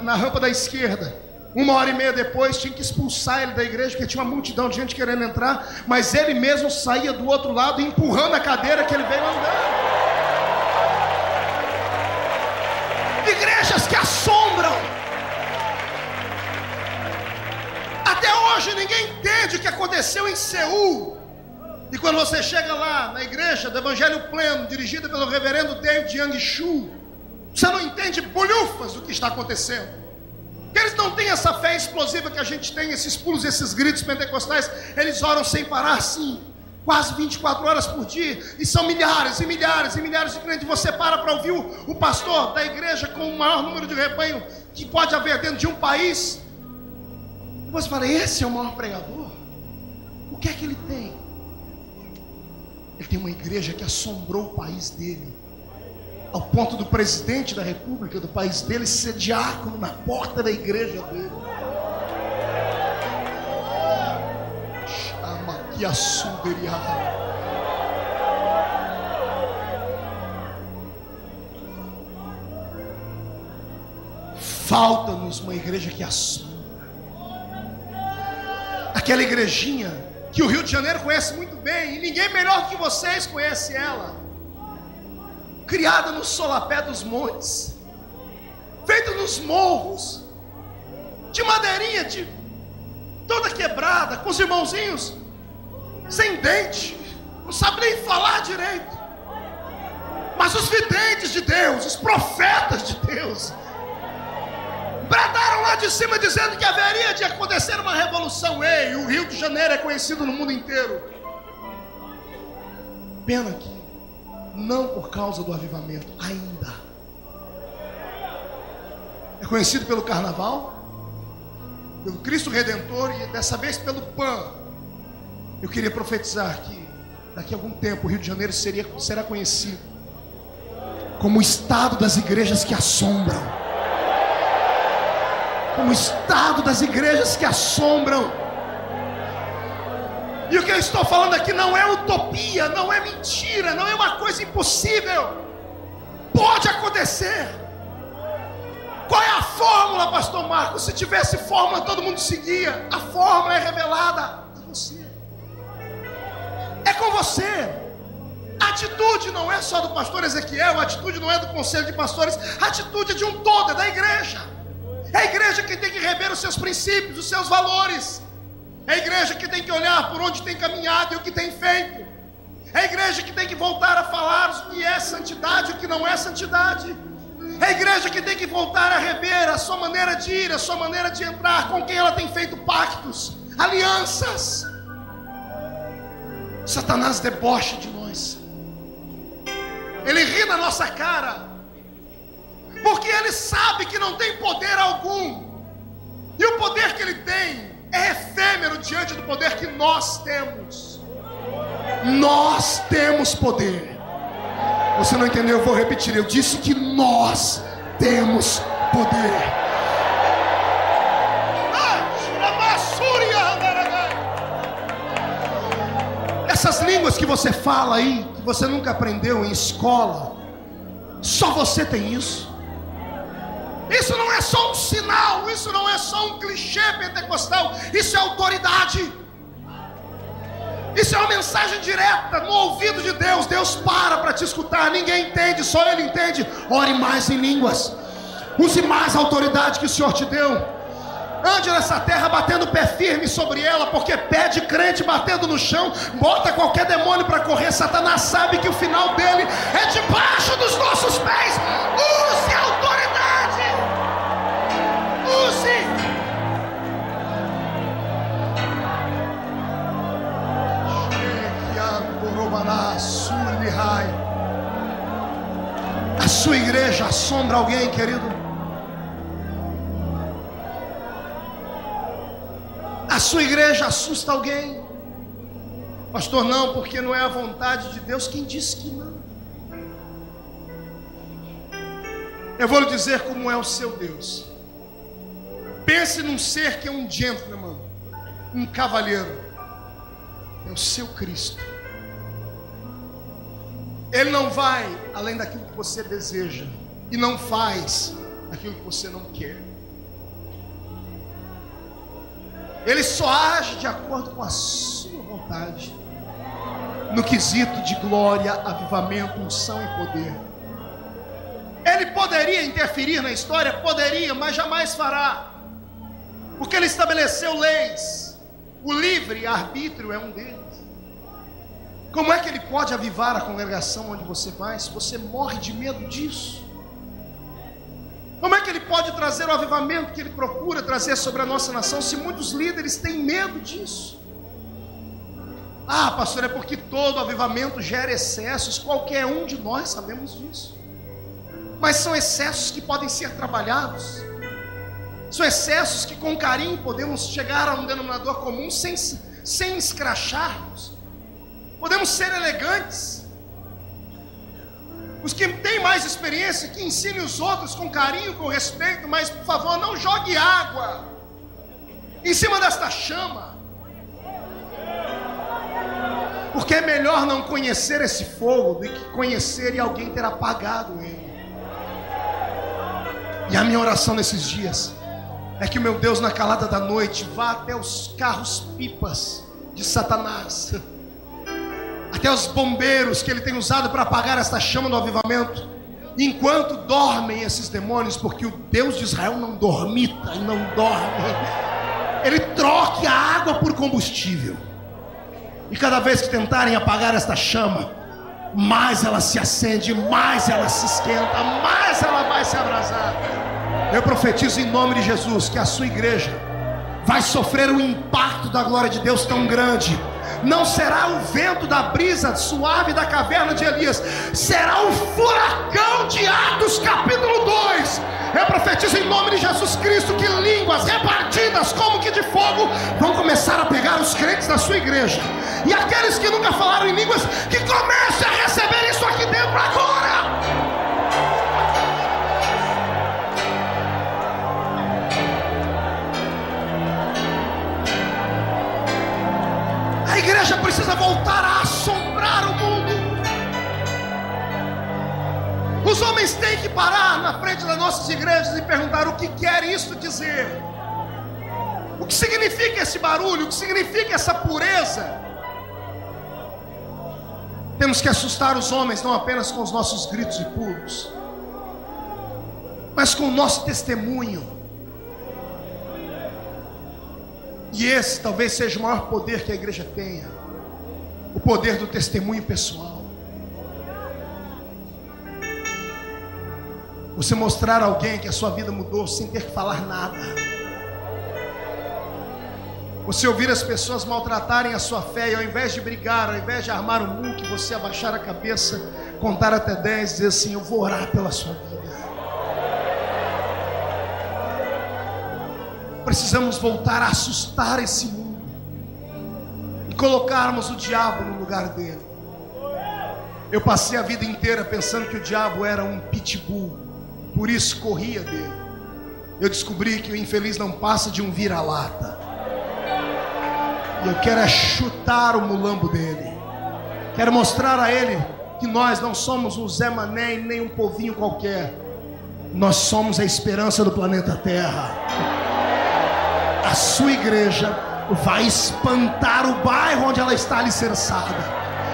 na rampa da esquerda. 1h30 depois tinha que expulsar ele da igreja, porque tinha uma multidão de gente querendo entrar, mas ele mesmo saía do outro lado empurrando a cadeira que ele veio andando. Igrejas que assombram. Até hoje ninguém entende o que aconteceu em Seul. E quando você chega lá na igreja do Evangelho Pleno, dirigida pelo reverendo David Young Shu, você não entende bolhufas do que está acontecendo. Eles não têm essa fé explosiva que a gente tem, esses pulos, esses gritos pentecostais. Eles oram sem parar assim, quase 24 horas por dia, e são milhares e milhares e milhares de crentes. Você para ouvir o pastor da igreja com o maior número de rebanho que pode haver dentro de um país, e você fala, esse é o maior pregador? O que é que ele tem? Ele tem uma igreja que assombrou o país dele, ao ponto do presidente da república do país dele ser diácono na porta da igreja dele. Chama que assumberia. Falta-nos uma igreja que assombra. Aquela igrejinha que o Rio de Janeiro conhece muito bem, e ninguém melhor do que vocês conhece ela. Criada no solapé dos montes, feita nos morros, de madeirinha, toda quebrada, com os irmãozinhos sem dente, não sabe nem falar direito. Mas os videntes de Deus, os profetas de Deus, bradaram lá de cima dizendo que haveria de acontecer uma revolução. Ei, o Rio de Janeiro é conhecido no mundo inteiro. Pena que não por causa do avivamento ainda. É conhecido pelo carnaval, pelo Cristo Redentor e dessa vez pelo PAN. Eu queria profetizar que daqui a algum tempo o Rio de Janeiro será conhecido como o estado das igrejas que assombram. Como o estado das igrejas que assombram. E o que eu estou falando aqui não é utopia, não é mentira, não é uma coisa impossível. Pode acontecer. Qual é a fórmula, pastor Marcos? Se tivesse fórmula, todo mundo seguia. A fórmula é revelada a você. É com você. A atitude não é só do pastor Ezequiel, a atitude não é do conselho de pastores, a atitude é de um todo, é da igreja. É a igreja que tem que rever os seus princípios, os seus valores. É a igreja que tem que olhar por onde tem caminhado e o que tem feito. É a igreja que tem que voltar a falar o que é santidade e o que não é santidade. É a igreja que tem que voltar a rever a sua maneira de ir, a sua maneira de entrar, com quem ela tem feito pactos, alianças. Satanás debocha de nós. Ele ri na nossa cara, porque ele sabe que não tem poder algum. E o poder que ele tem é efêmero diante do poder que nós temos. Nós temos poder. Você não entendeu? Eu vou repetir. Eu disse que nós temos poder. Essas línguas que você fala aí, que você nunca aprendeu em escola, só você tem isso. Isso não é só um sinal, isso não é só um clichê pentecostal, isso é autoridade. Isso é uma mensagem direta no ouvido de Deus. Deus para te escutar, ninguém entende, só Ele entende. Ore mais em línguas, use mais a autoridade que o Senhor te deu. Ande nessa terra batendo o pé firme sobre ela, porque pé de crente batendo no chão bota qualquer demônio para correr. Satanás sabe que o final dele é debaixo dos nossos pés. Use a autoridade, use. A sua igreja assombra alguém, querido? A sua igreja assusta alguém? Pastor, não, porque não é a vontade de Deus. Quem disse que não? Eu vou lhe dizer como é o seu Deus. Pense num ser que é um gentleman, um cavalheiro. É o seu Cristo. Ele não vai além daquilo que você deseja e não faz aquilo que você não quer. Ele só age de acordo com a sua vontade, no quesito de glória, avivamento, unção e poder. Ele poderia interferir na história? Poderia, mas jamais fará, porque Ele estabeleceu leis. O livre arbítrio é um deles. Como é que Ele pode avivar a congregação onde você vai, se você morre de medo disso? Como é que Ele pode trazer o avivamento que Ele procura trazer sobre a nossa nação, se muitos líderes têm medo disso? Ah, pastor, é porque todo avivamento gera excessos. Qualquer um de nós sabemos disso. Mas são excessos que podem ser trabalhados. São excessos que com carinho podemos chegar a um denominador comum sem escracharmos. Podemos ser elegantes. Os que têm mais experiência, que ensinem os outros com carinho, com respeito, mas por favor, não jogue água em cima desta chama, porque é melhor não conhecer esse fogo do que conhecer e alguém ter apagado ele. E a minha oração nesses dias é que o meu Deus, na calada da noite, vá até os carros-pipas de Satanás, até os bombeiros que ele tem usado para apagar esta chama do avivamento, enquanto dormem esses demônios, porque o Deus de Israel não dormita e não dorme. Ele troque a água por combustível, e cada vez que tentarem apagar esta chama, mais ela se acende, mais ela se esquenta, mais ela vai se abrasar. Eu profetizo em nome de Jesus que a sua igreja vai sofrer um impacto da glória de Deus tão grande. Não será o vento da brisa suave da caverna de Elias, será o furacão de Atos capítulo 2. Eu profetizo em nome de Jesus Cristo que línguas repartidas como que de fogo vão começar a pegar os crentes da sua igreja. E aqueles que nunca falaram em línguas, que comecem a receber isso aqui dentro agora. A igreja precisa voltar a assombrar o mundo. Os homens têm que parar na frente das nossas igrejas e perguntar o que quer isso dizer. O que significa esse barulho? O que significa essa pureza? Temos que assustar os homens não apenas com os nossos gritos e pulos, mas com o nosso testemunho. E esse talvez seja o maior poder que a igreja tenha, o poder do testemunho pessoal. Você mostrar a alguém que a sua vida mudou sem ter que falar nada. Você ouvir as pessoas maltratarem a sua fé e ao invés de brigar, ao invés de armar um muque, você abaixar a cabeça, contar até 10 e dizer assim: eu vou orar pela sua vida. Precisamos voltar a assustar esse mundo e colocarmos o diabo no lugar dele. Eu passei a vida inteira pensando que o diabo era um pitbull, por isso corria dele. Eu descobri que o infeliz não passa de um vira-lata. E eu quero chutar o mulambo dele. Quero mostrar a ele que nós não somos um Zé Mané e nem um povinho qualquer. Nós somos a esperança do planeta Terra. A sua igreja vai espantar o bairro onde ela está alicerçada.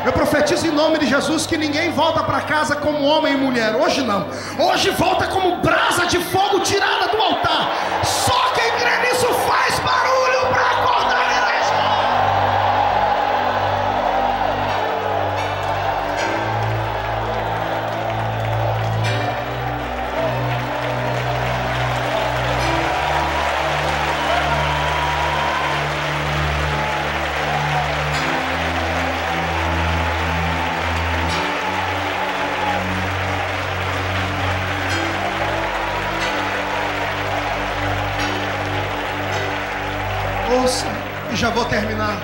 Eu profetizo em nome de Jesus que ninguém volta para casa como homem e mulher. Hoje não. Hoje volta como brasa de fogo tirada do altar. Só quem crê nisso faz barulho para acordar a igreja. Ouça, e já vou terminar.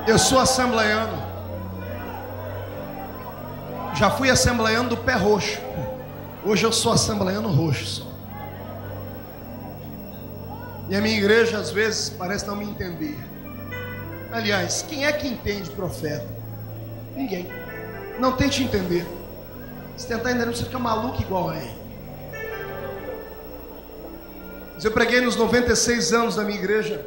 Eu sou assembleiano. Já fui assembleiano do pé roxo. Hoje eu sou assembleiano roxo só. E a minha igreja às vezes parece não me entender. Aliás, quem é que entende profeta? Ninguém. Não tente entender. Se tentar entender, você fica maluco igual a ele. Eu preguei nos 96 anos da minha igreja.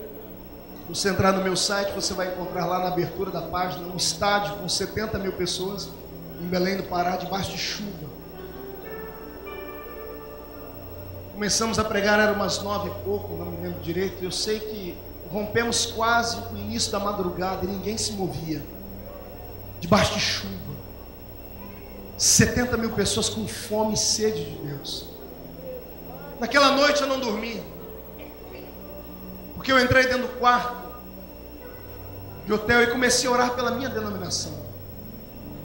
Se você entrar no meu site, você vai encontrar lá na abertura da página um estádio com 70 mil pessoas em Belém do Pará, debaixo de chuva. Começamos a pregar, era umas 9 e pouco, não me lembro direito. Eu sei que rompemos quase o início da madrugada e ninguém se movia, debaixo de chuva. 70 mil pessoas com fome e sede de Deus. Naquela noite eu não dormi, porque eu entrei dentro do quarto de hotel e comecei a orar pela minha denominação.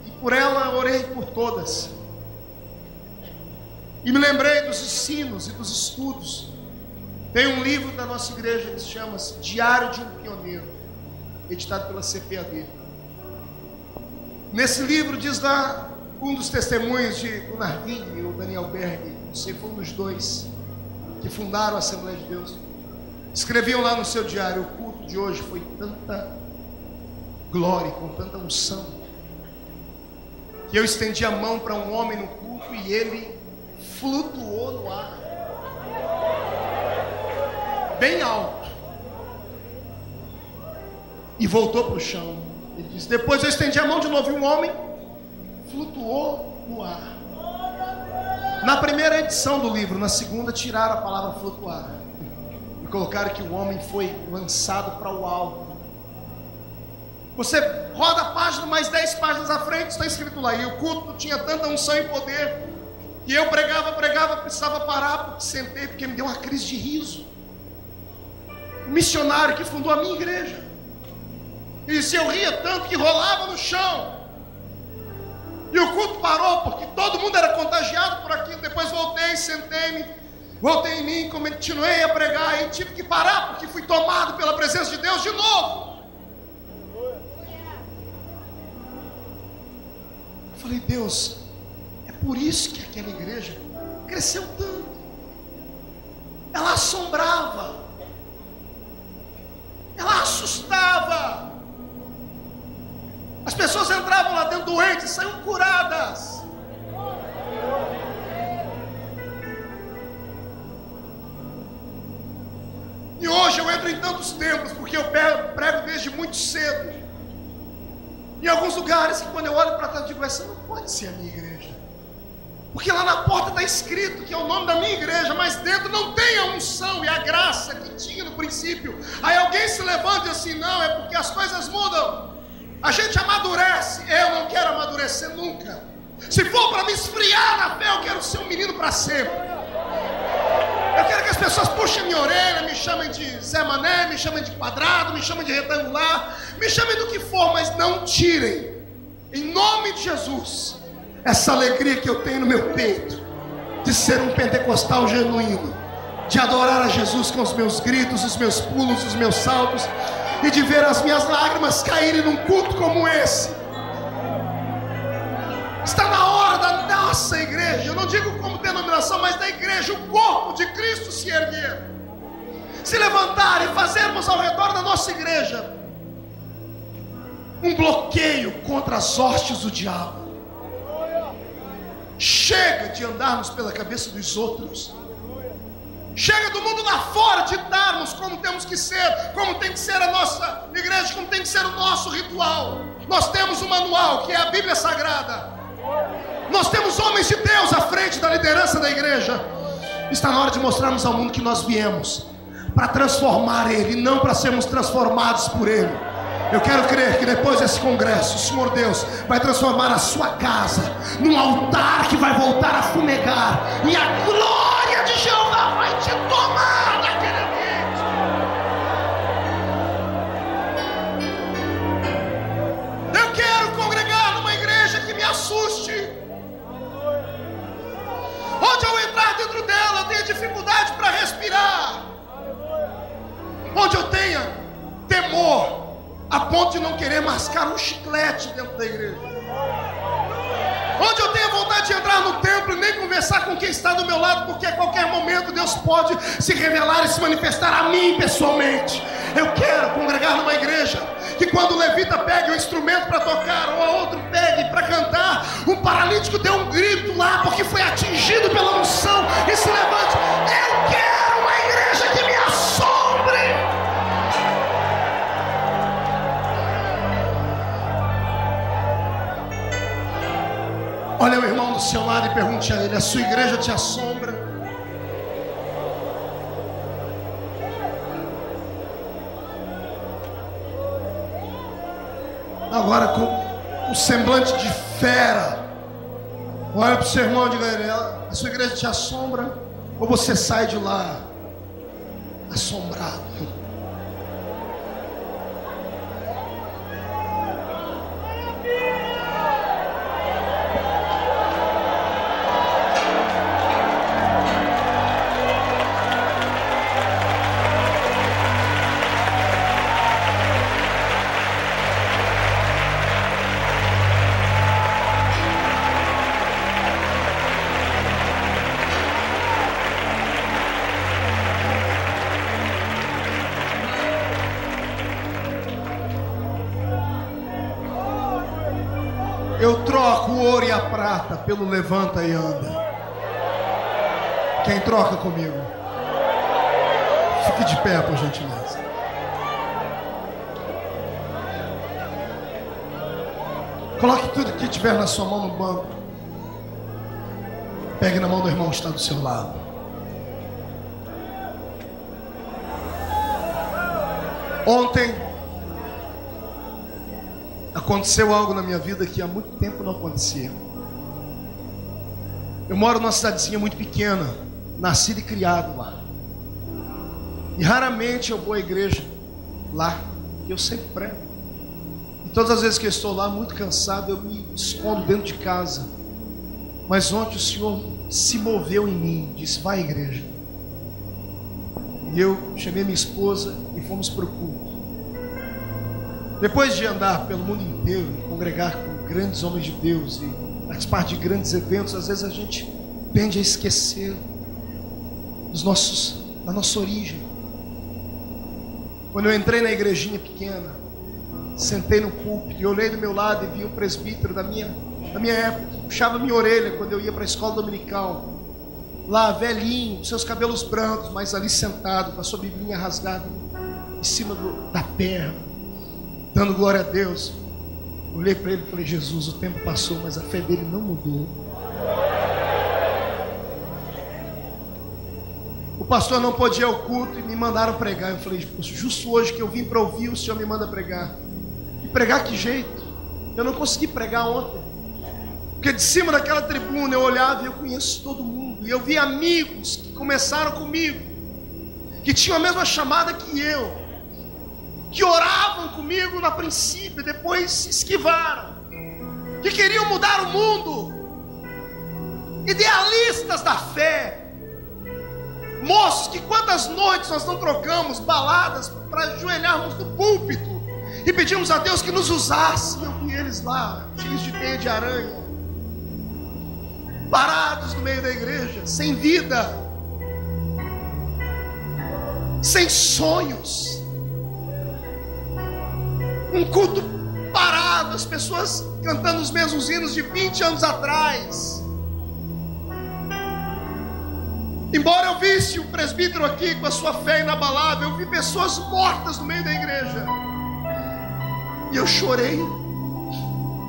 E por ela orei por todas. E me lembrei dos ensinos e dos estudos. Tem um livro da nossa igreja que se chama Diário de um Pioneiro, editado pela CPAD. Nesse livro diz lá um dos testemunhos de Gunnar Wigner ou Daniel Berg, não sei, foi um dos dois que fundaram a Assembleia de Deus. Escreviam lá no seu diário: o culto de hoje foi tanta glória, com tanta unção, que eu estendi a mão para um homem no culto e ele flutuou no ar, bem alto, e voltou para o chão. Ele disse: depois eu estendi a mão de novo e um homem flutuou no ar. Na primeira edição do livro, na segunda tiraram a palavra flutuar e colocaram que o homem foi lançado para o alto. Você roda a página, mais 10 páginas à frente, está escrito lá: e o culto tinha tanta unção e poder, e eu pregava, precisava parar, porque sentei, porque me deu uma crise de riso. O missionário que fundou a minha igreja, ele disse: eu ria tanto que rolava no chão. E o culto parou, porque todo mundo era contagiado por aquilo. Depois voltei, sentei-me, voltei em mim, continuei a pregar, e tive que parar, porque fui tomado pela presença de Deus de novo. Eu falei: Deus, é por isso que aquela igreja cresceu tanto. Ela assombrava, ela assustava. As pessoas entravam lá dentro doentes e saíam curadas. E hoje eu entro em tantos templos, porque eu prego desde muito cedo. Em alguns lugares que quando eu olho para trás eu digo: essa não pode ser a minha igreja. Porque lá na porta está escrito que é o nome da minha igreja, mas dentro não tem a unção e a graça que tinha no princípio. Aí alguém se levanta e diz assim: não, é porque as coisas mudam, a gente amadurece. Eu não quero amadurecer nunca. Se for para me esfriar na fé, eu quero ser um menino para sempre. Eu quero que as pessoas puxem minha orelha, me chamem de Zé Mané, me chamem de quadrado, me chamem de retangular, me chamem do que for, mas não tirem, em nome de Jesus, essa alegria que eu tenho no meu peito, de ser um pentecostal genuíno, de adorar a Jesus com os meus gritos, os meus pulos, os meus saltos, e de ver as minhas lágrimas caírem num culto como esse. Está na hora da nossa igreja, eu não digo como denominação, mas da igreja, o corpo de Cristo se erguer, se levantar e fazermos ao redor da nossa igreja um bloqueio contra as hostes do diabo. Chega de andarmos pela cabeça dos outros. Chega do mundo lá fora de darmos como temos que ser, como tem que ser a nossa igreja, como tem que ser o nosso ritual. Nós temos um manual que é a Bíblia Sagrada. Nós temos homens de Deus à frente da liderança da igreja. Está na hora de mostrarmos ao mundo que nós viemos para transformar ele, não para sermos transformados por ele. Eu quero crer que depois desse congresso, o Senhor Deus vai transformar a sua casa num altar que vai voltar a fumegar, e a glória de Jeová vai te tomar naquele ambiente. Eu quero congregar numa igreja que me assuste, onde ao entrar dentro dela eu tenha dificuldade para respirar, onde eu tenha temor a ponto de não querer mascar um chiclete dentro da igreja, onde eu tenho vontade de entrar no templo e nem conversar com quem está do meu lado, porque a qualquer momento Deus pode se revelar e se manifestar a mim pessoalmente. Eu quero congregar numa igreja que quando o levita pegue um instrumento para tocar, ou a outro pegue para cantar, um paralítico dê um grito lá porque foi atingido pela unção e se levante. Eu quero uma igreja que me assombre. Olha o irmão do seu lado e pergunte a ele: a sua igreja te assombra? Agora com um semblante de fera, olha para o seu irmão e diga a ele: a sua igreja te assombra? Ou você sai de lá assombrado? Eu troco o ouro e a prata pelo levanta e anda. Quem troca comigo? Fique de pé, por gentileza. Coloque tudo que tiver na sua mão no banco. Pegue na mão do irmão que está do seu lado. Ontem aconteceu algo na minha vida que há muito tempo não acontecia. Eu moro numa cidadezinha muito pequena, nascido e criado lá. E raramente eu vou à igreja lá, e eu sempre prego. E todas as vezes que eu estou lá, muito cansado, eu me escondo dentro de casa. Mas ontem o Senhor se moveu em mim, disse: vai à igreja. E eu chamei minha esposa e fomos para o culto. Depois de andar pelo mundo inteiro, congregar com grandes homens de Deus e participar de grandes eventos, às vezes a gente tende a esquecer da nossa origem. Quando eu entrei na igrejinha pequena, sentei no púlpito e olhei do meu lado e vi um presbítero da minha época, puxava minha orelha quando eu ia para a escola dominical, lá velhinho, com seus cabelos brancos, mas ali sentado, com a sua biblinha rasgada em cima da perna, dando glória a Deus. Olhei para ele e falei: Jesus, o tempo passou, mas a fé dele não mudou. pastor não pôde ir ao culto e me mandaram pregar. Eu falei, justo hoje que eu vim para ouvir, o senhor me manda pregar. E pregar que jeito? Eu não consegui pregar ontem, porque de cima daquela tribuna eu olhava e eu conheço todo mundo. E eu vi amigos que começaram comigo, que tinham a mesma chamada que eu, que oravam comigo no princípio, depois se esquivaram, que queriam mudar o mundo, idealistas da fé, moços que quantas noites nós não trocamos baladas para ajoelharmos no púlpito e pedimos a Deus que nos usasse. Eu vi eles lá, cheios de teia de aranha, parados no meio da igreja, sem vida, sem sonhos, um culto parado, as pessoas cantando os mesmos hinos de 20 anos atrás. Embora eu visse o presbítero aqui com a sua fé inabalável, eu vi pessoas mortas no meio da igreja, e eu chorei.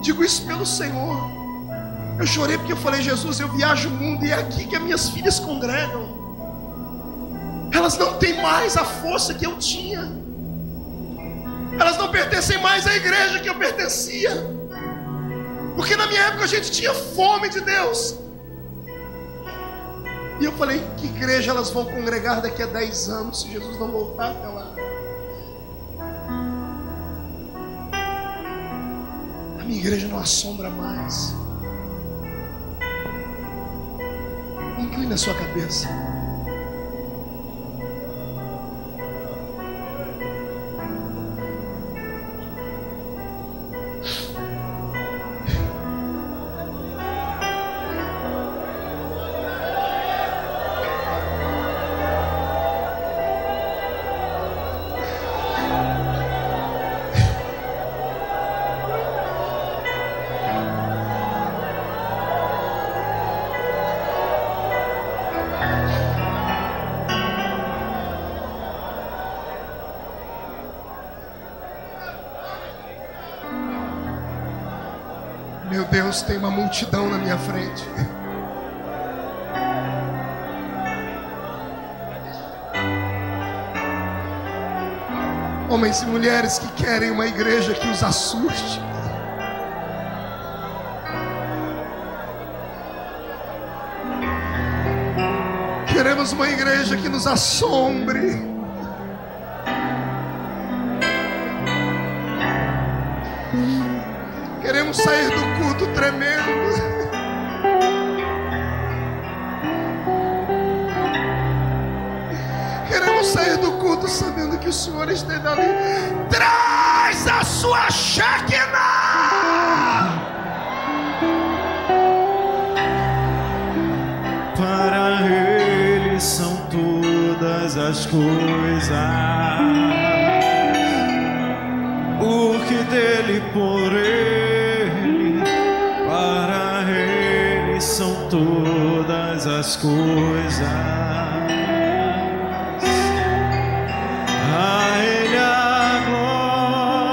Digo isso pelo Senhor. Eu chorei porque eu falei, Jesus, eu viajo o mundo e é aqui que as minhas filhas congregam. Elas não têm mais a força que eu tinha, elas não pertencem mais à igreja que eu pertencia, porque na minha época a gente tinha fome de Deus. E eu falei, que igreja elas vão congregar daqui a 10 anos, se Jesus não voltar até lá? A minha igreja não assombra mais. Inclina a sua cabeça. Meu Deus, tem uma multidão na minha frente. Homens e mulheres que querem uma igreja que os assuste. Queremos uma igreja que nos assombre. Queremos sair do culto tremendo. Queremos sair do culto sabendo que o Senhor esteve ali. Traz a sua Shekinah. Para Ele são todas as coisas, porque dele, por Ele, para Ele são todas as coisas. A Ele a glória,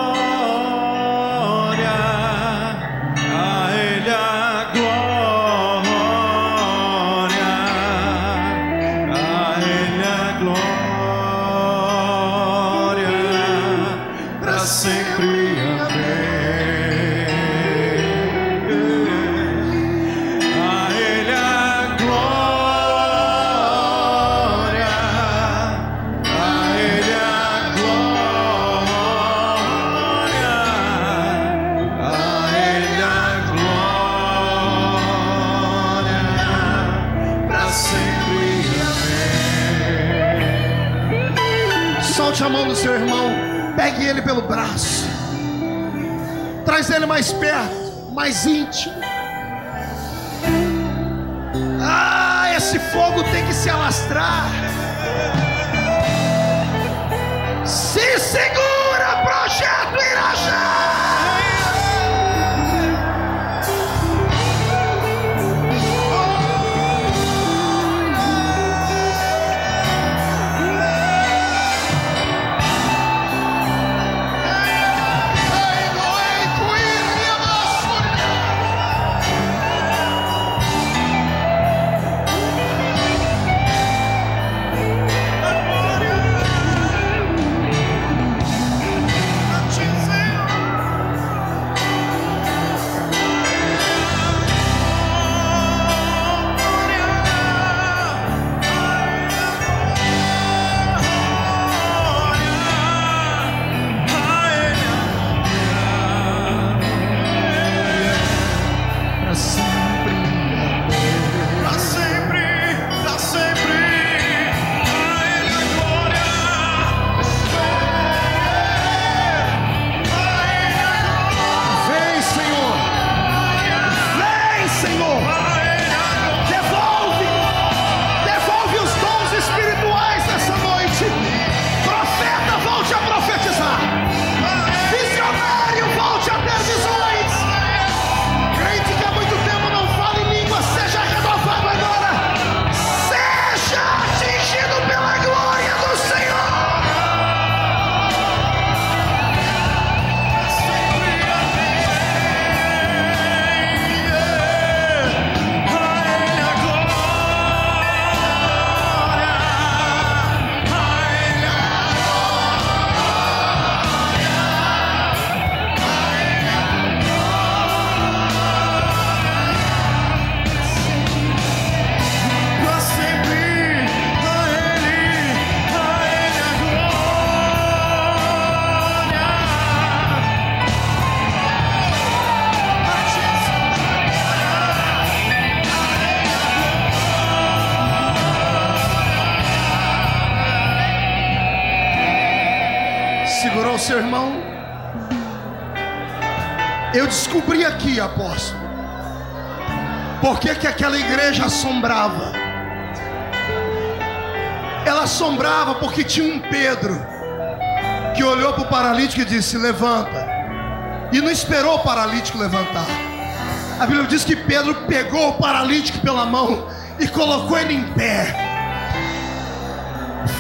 a Ele a glória, a Ele a glória, para sempre. Solte a mão do seu irmão, pegue ele pelo braço, traz ele mais perto, mais íntimo. Ah, esse fogo tem que se alastrar. Se segura, projeto Irajá. Segurou seu irmão. Eu descobri aqui, apóstolo, por que aquela igreja assombrava. Ela assombrava porque tinha um Pedro que olhou para o paralítico e disse: levanta. E não esperou o paralítico levantar. A Bíblia diz que Pedro pegou o paralítico pela mão e colocou ele em pé.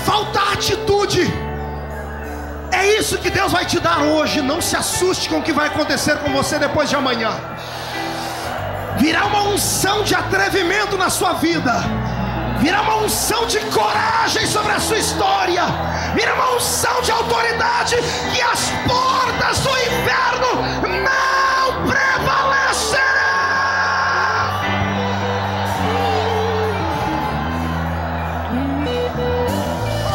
Falta atitude. É isso que Deus vai te dar hoje. Não se assuste com o que vai acontecer com você depois de amanhã. Virá uma unção de atrevimento na sua vida. Virá uma unção de coragem sobre a sua história. Virá uma unção de autoridade, que as portas do inferno não prevalecerão.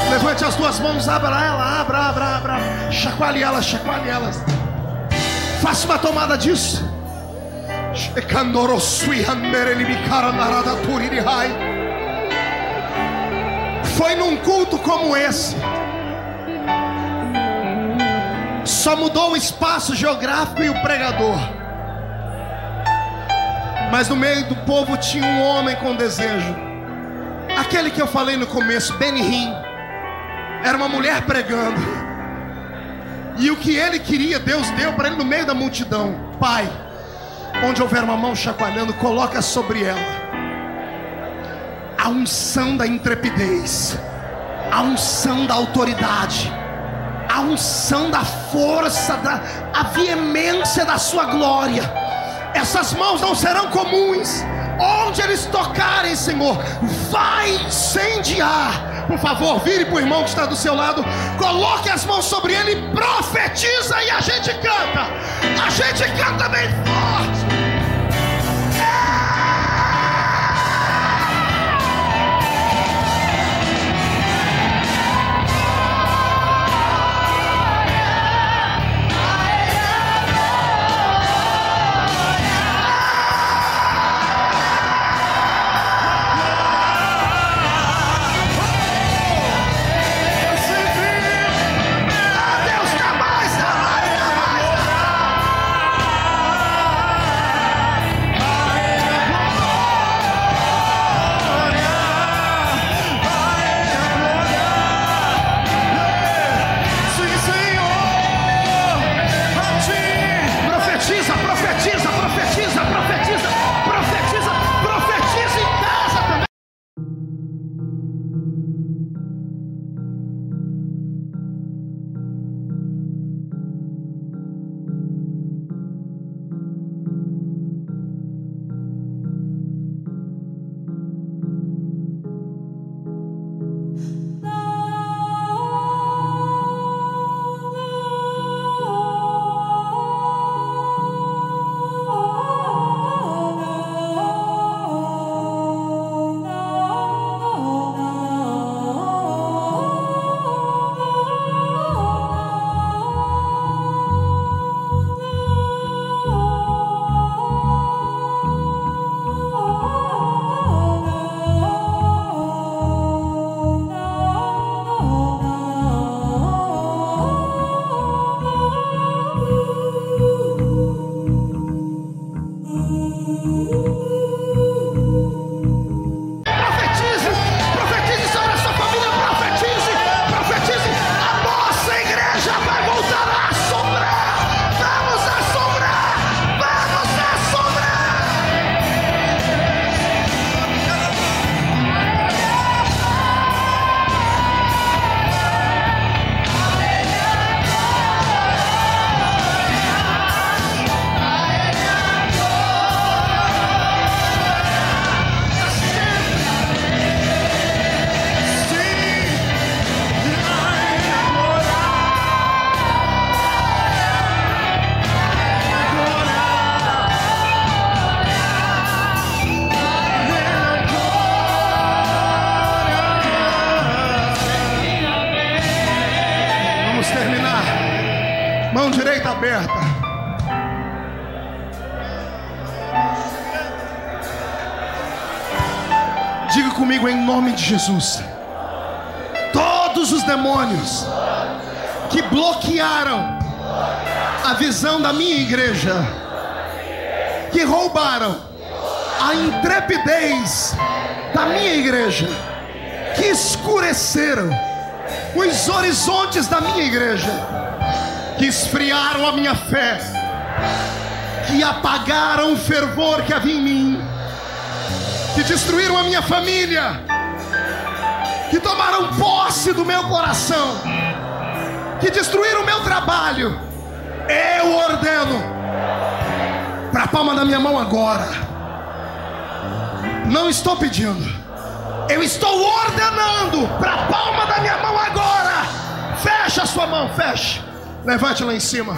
Levante as duas mãos, abra ela, abra. Chacoalhe elas. Faça uma tomada disso. Foi num culto como esse. Só mudou o espaço geográfico e o pregador. Mas no meio do povo tinha um homem com desejo. Aquele que eu falei no começo, Benny Hinn. Era uma mulher pregando. E o que ele queria, Deus deu para ele no meio da multidão. Pai, onde houver uma mão chacoalhando, coloca sobre ela a unção da intrepidez, a unção da autoridade, a unção da força, a veemência da sua glória. Essas mãos não serão comuns. Onde eles tocarem, Senhor, vai incendiar. Por favor, vire para o irmão que está do seu lado, coloque as mãos sobre ele e profetiza. E a gente canta bem forte. Mão direita aberta. Diga comigo em nome de Jesus. Todos os demônios que bloquearam a visão da minha igreja, que roubaram a intrepidez da minha igreja, que escureceram os horizontes da minha igreja, que esfriaram a minha fé, que apagaram o fervor que havia em mim, que destruíram a minha família, que tomaram posse do meu coração, que destruíram o meu trabalho. Eu ordeno para a palma da minha mão agora. Não estou pedindo, eu estou ordenando para a palma da minha mão agora. Fecha a sua mão, fecha. Levante lá em cima.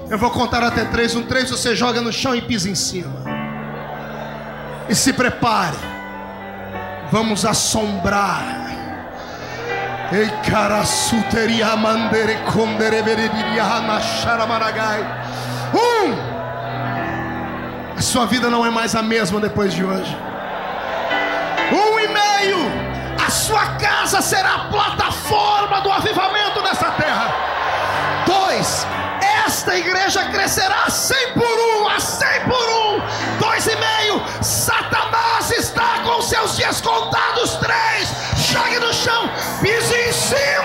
Eu vou contar até 3. 1, 3, você joga no chão e pisa em cima. E se prepare. Vamos assombrar. Ei, carassuteria mandere condereveria anacharabaragai. A sua vida não é mais a mesma depois de hoje. 1 e meio. A sua casa será a plataforma do avivamento dessa terra. 2. Esta igreja crescerá a 100 por 1, a 100 por 1. 2 e meio. Satanás está com seus dias contados. 3. Jogue no chão, pise em cima.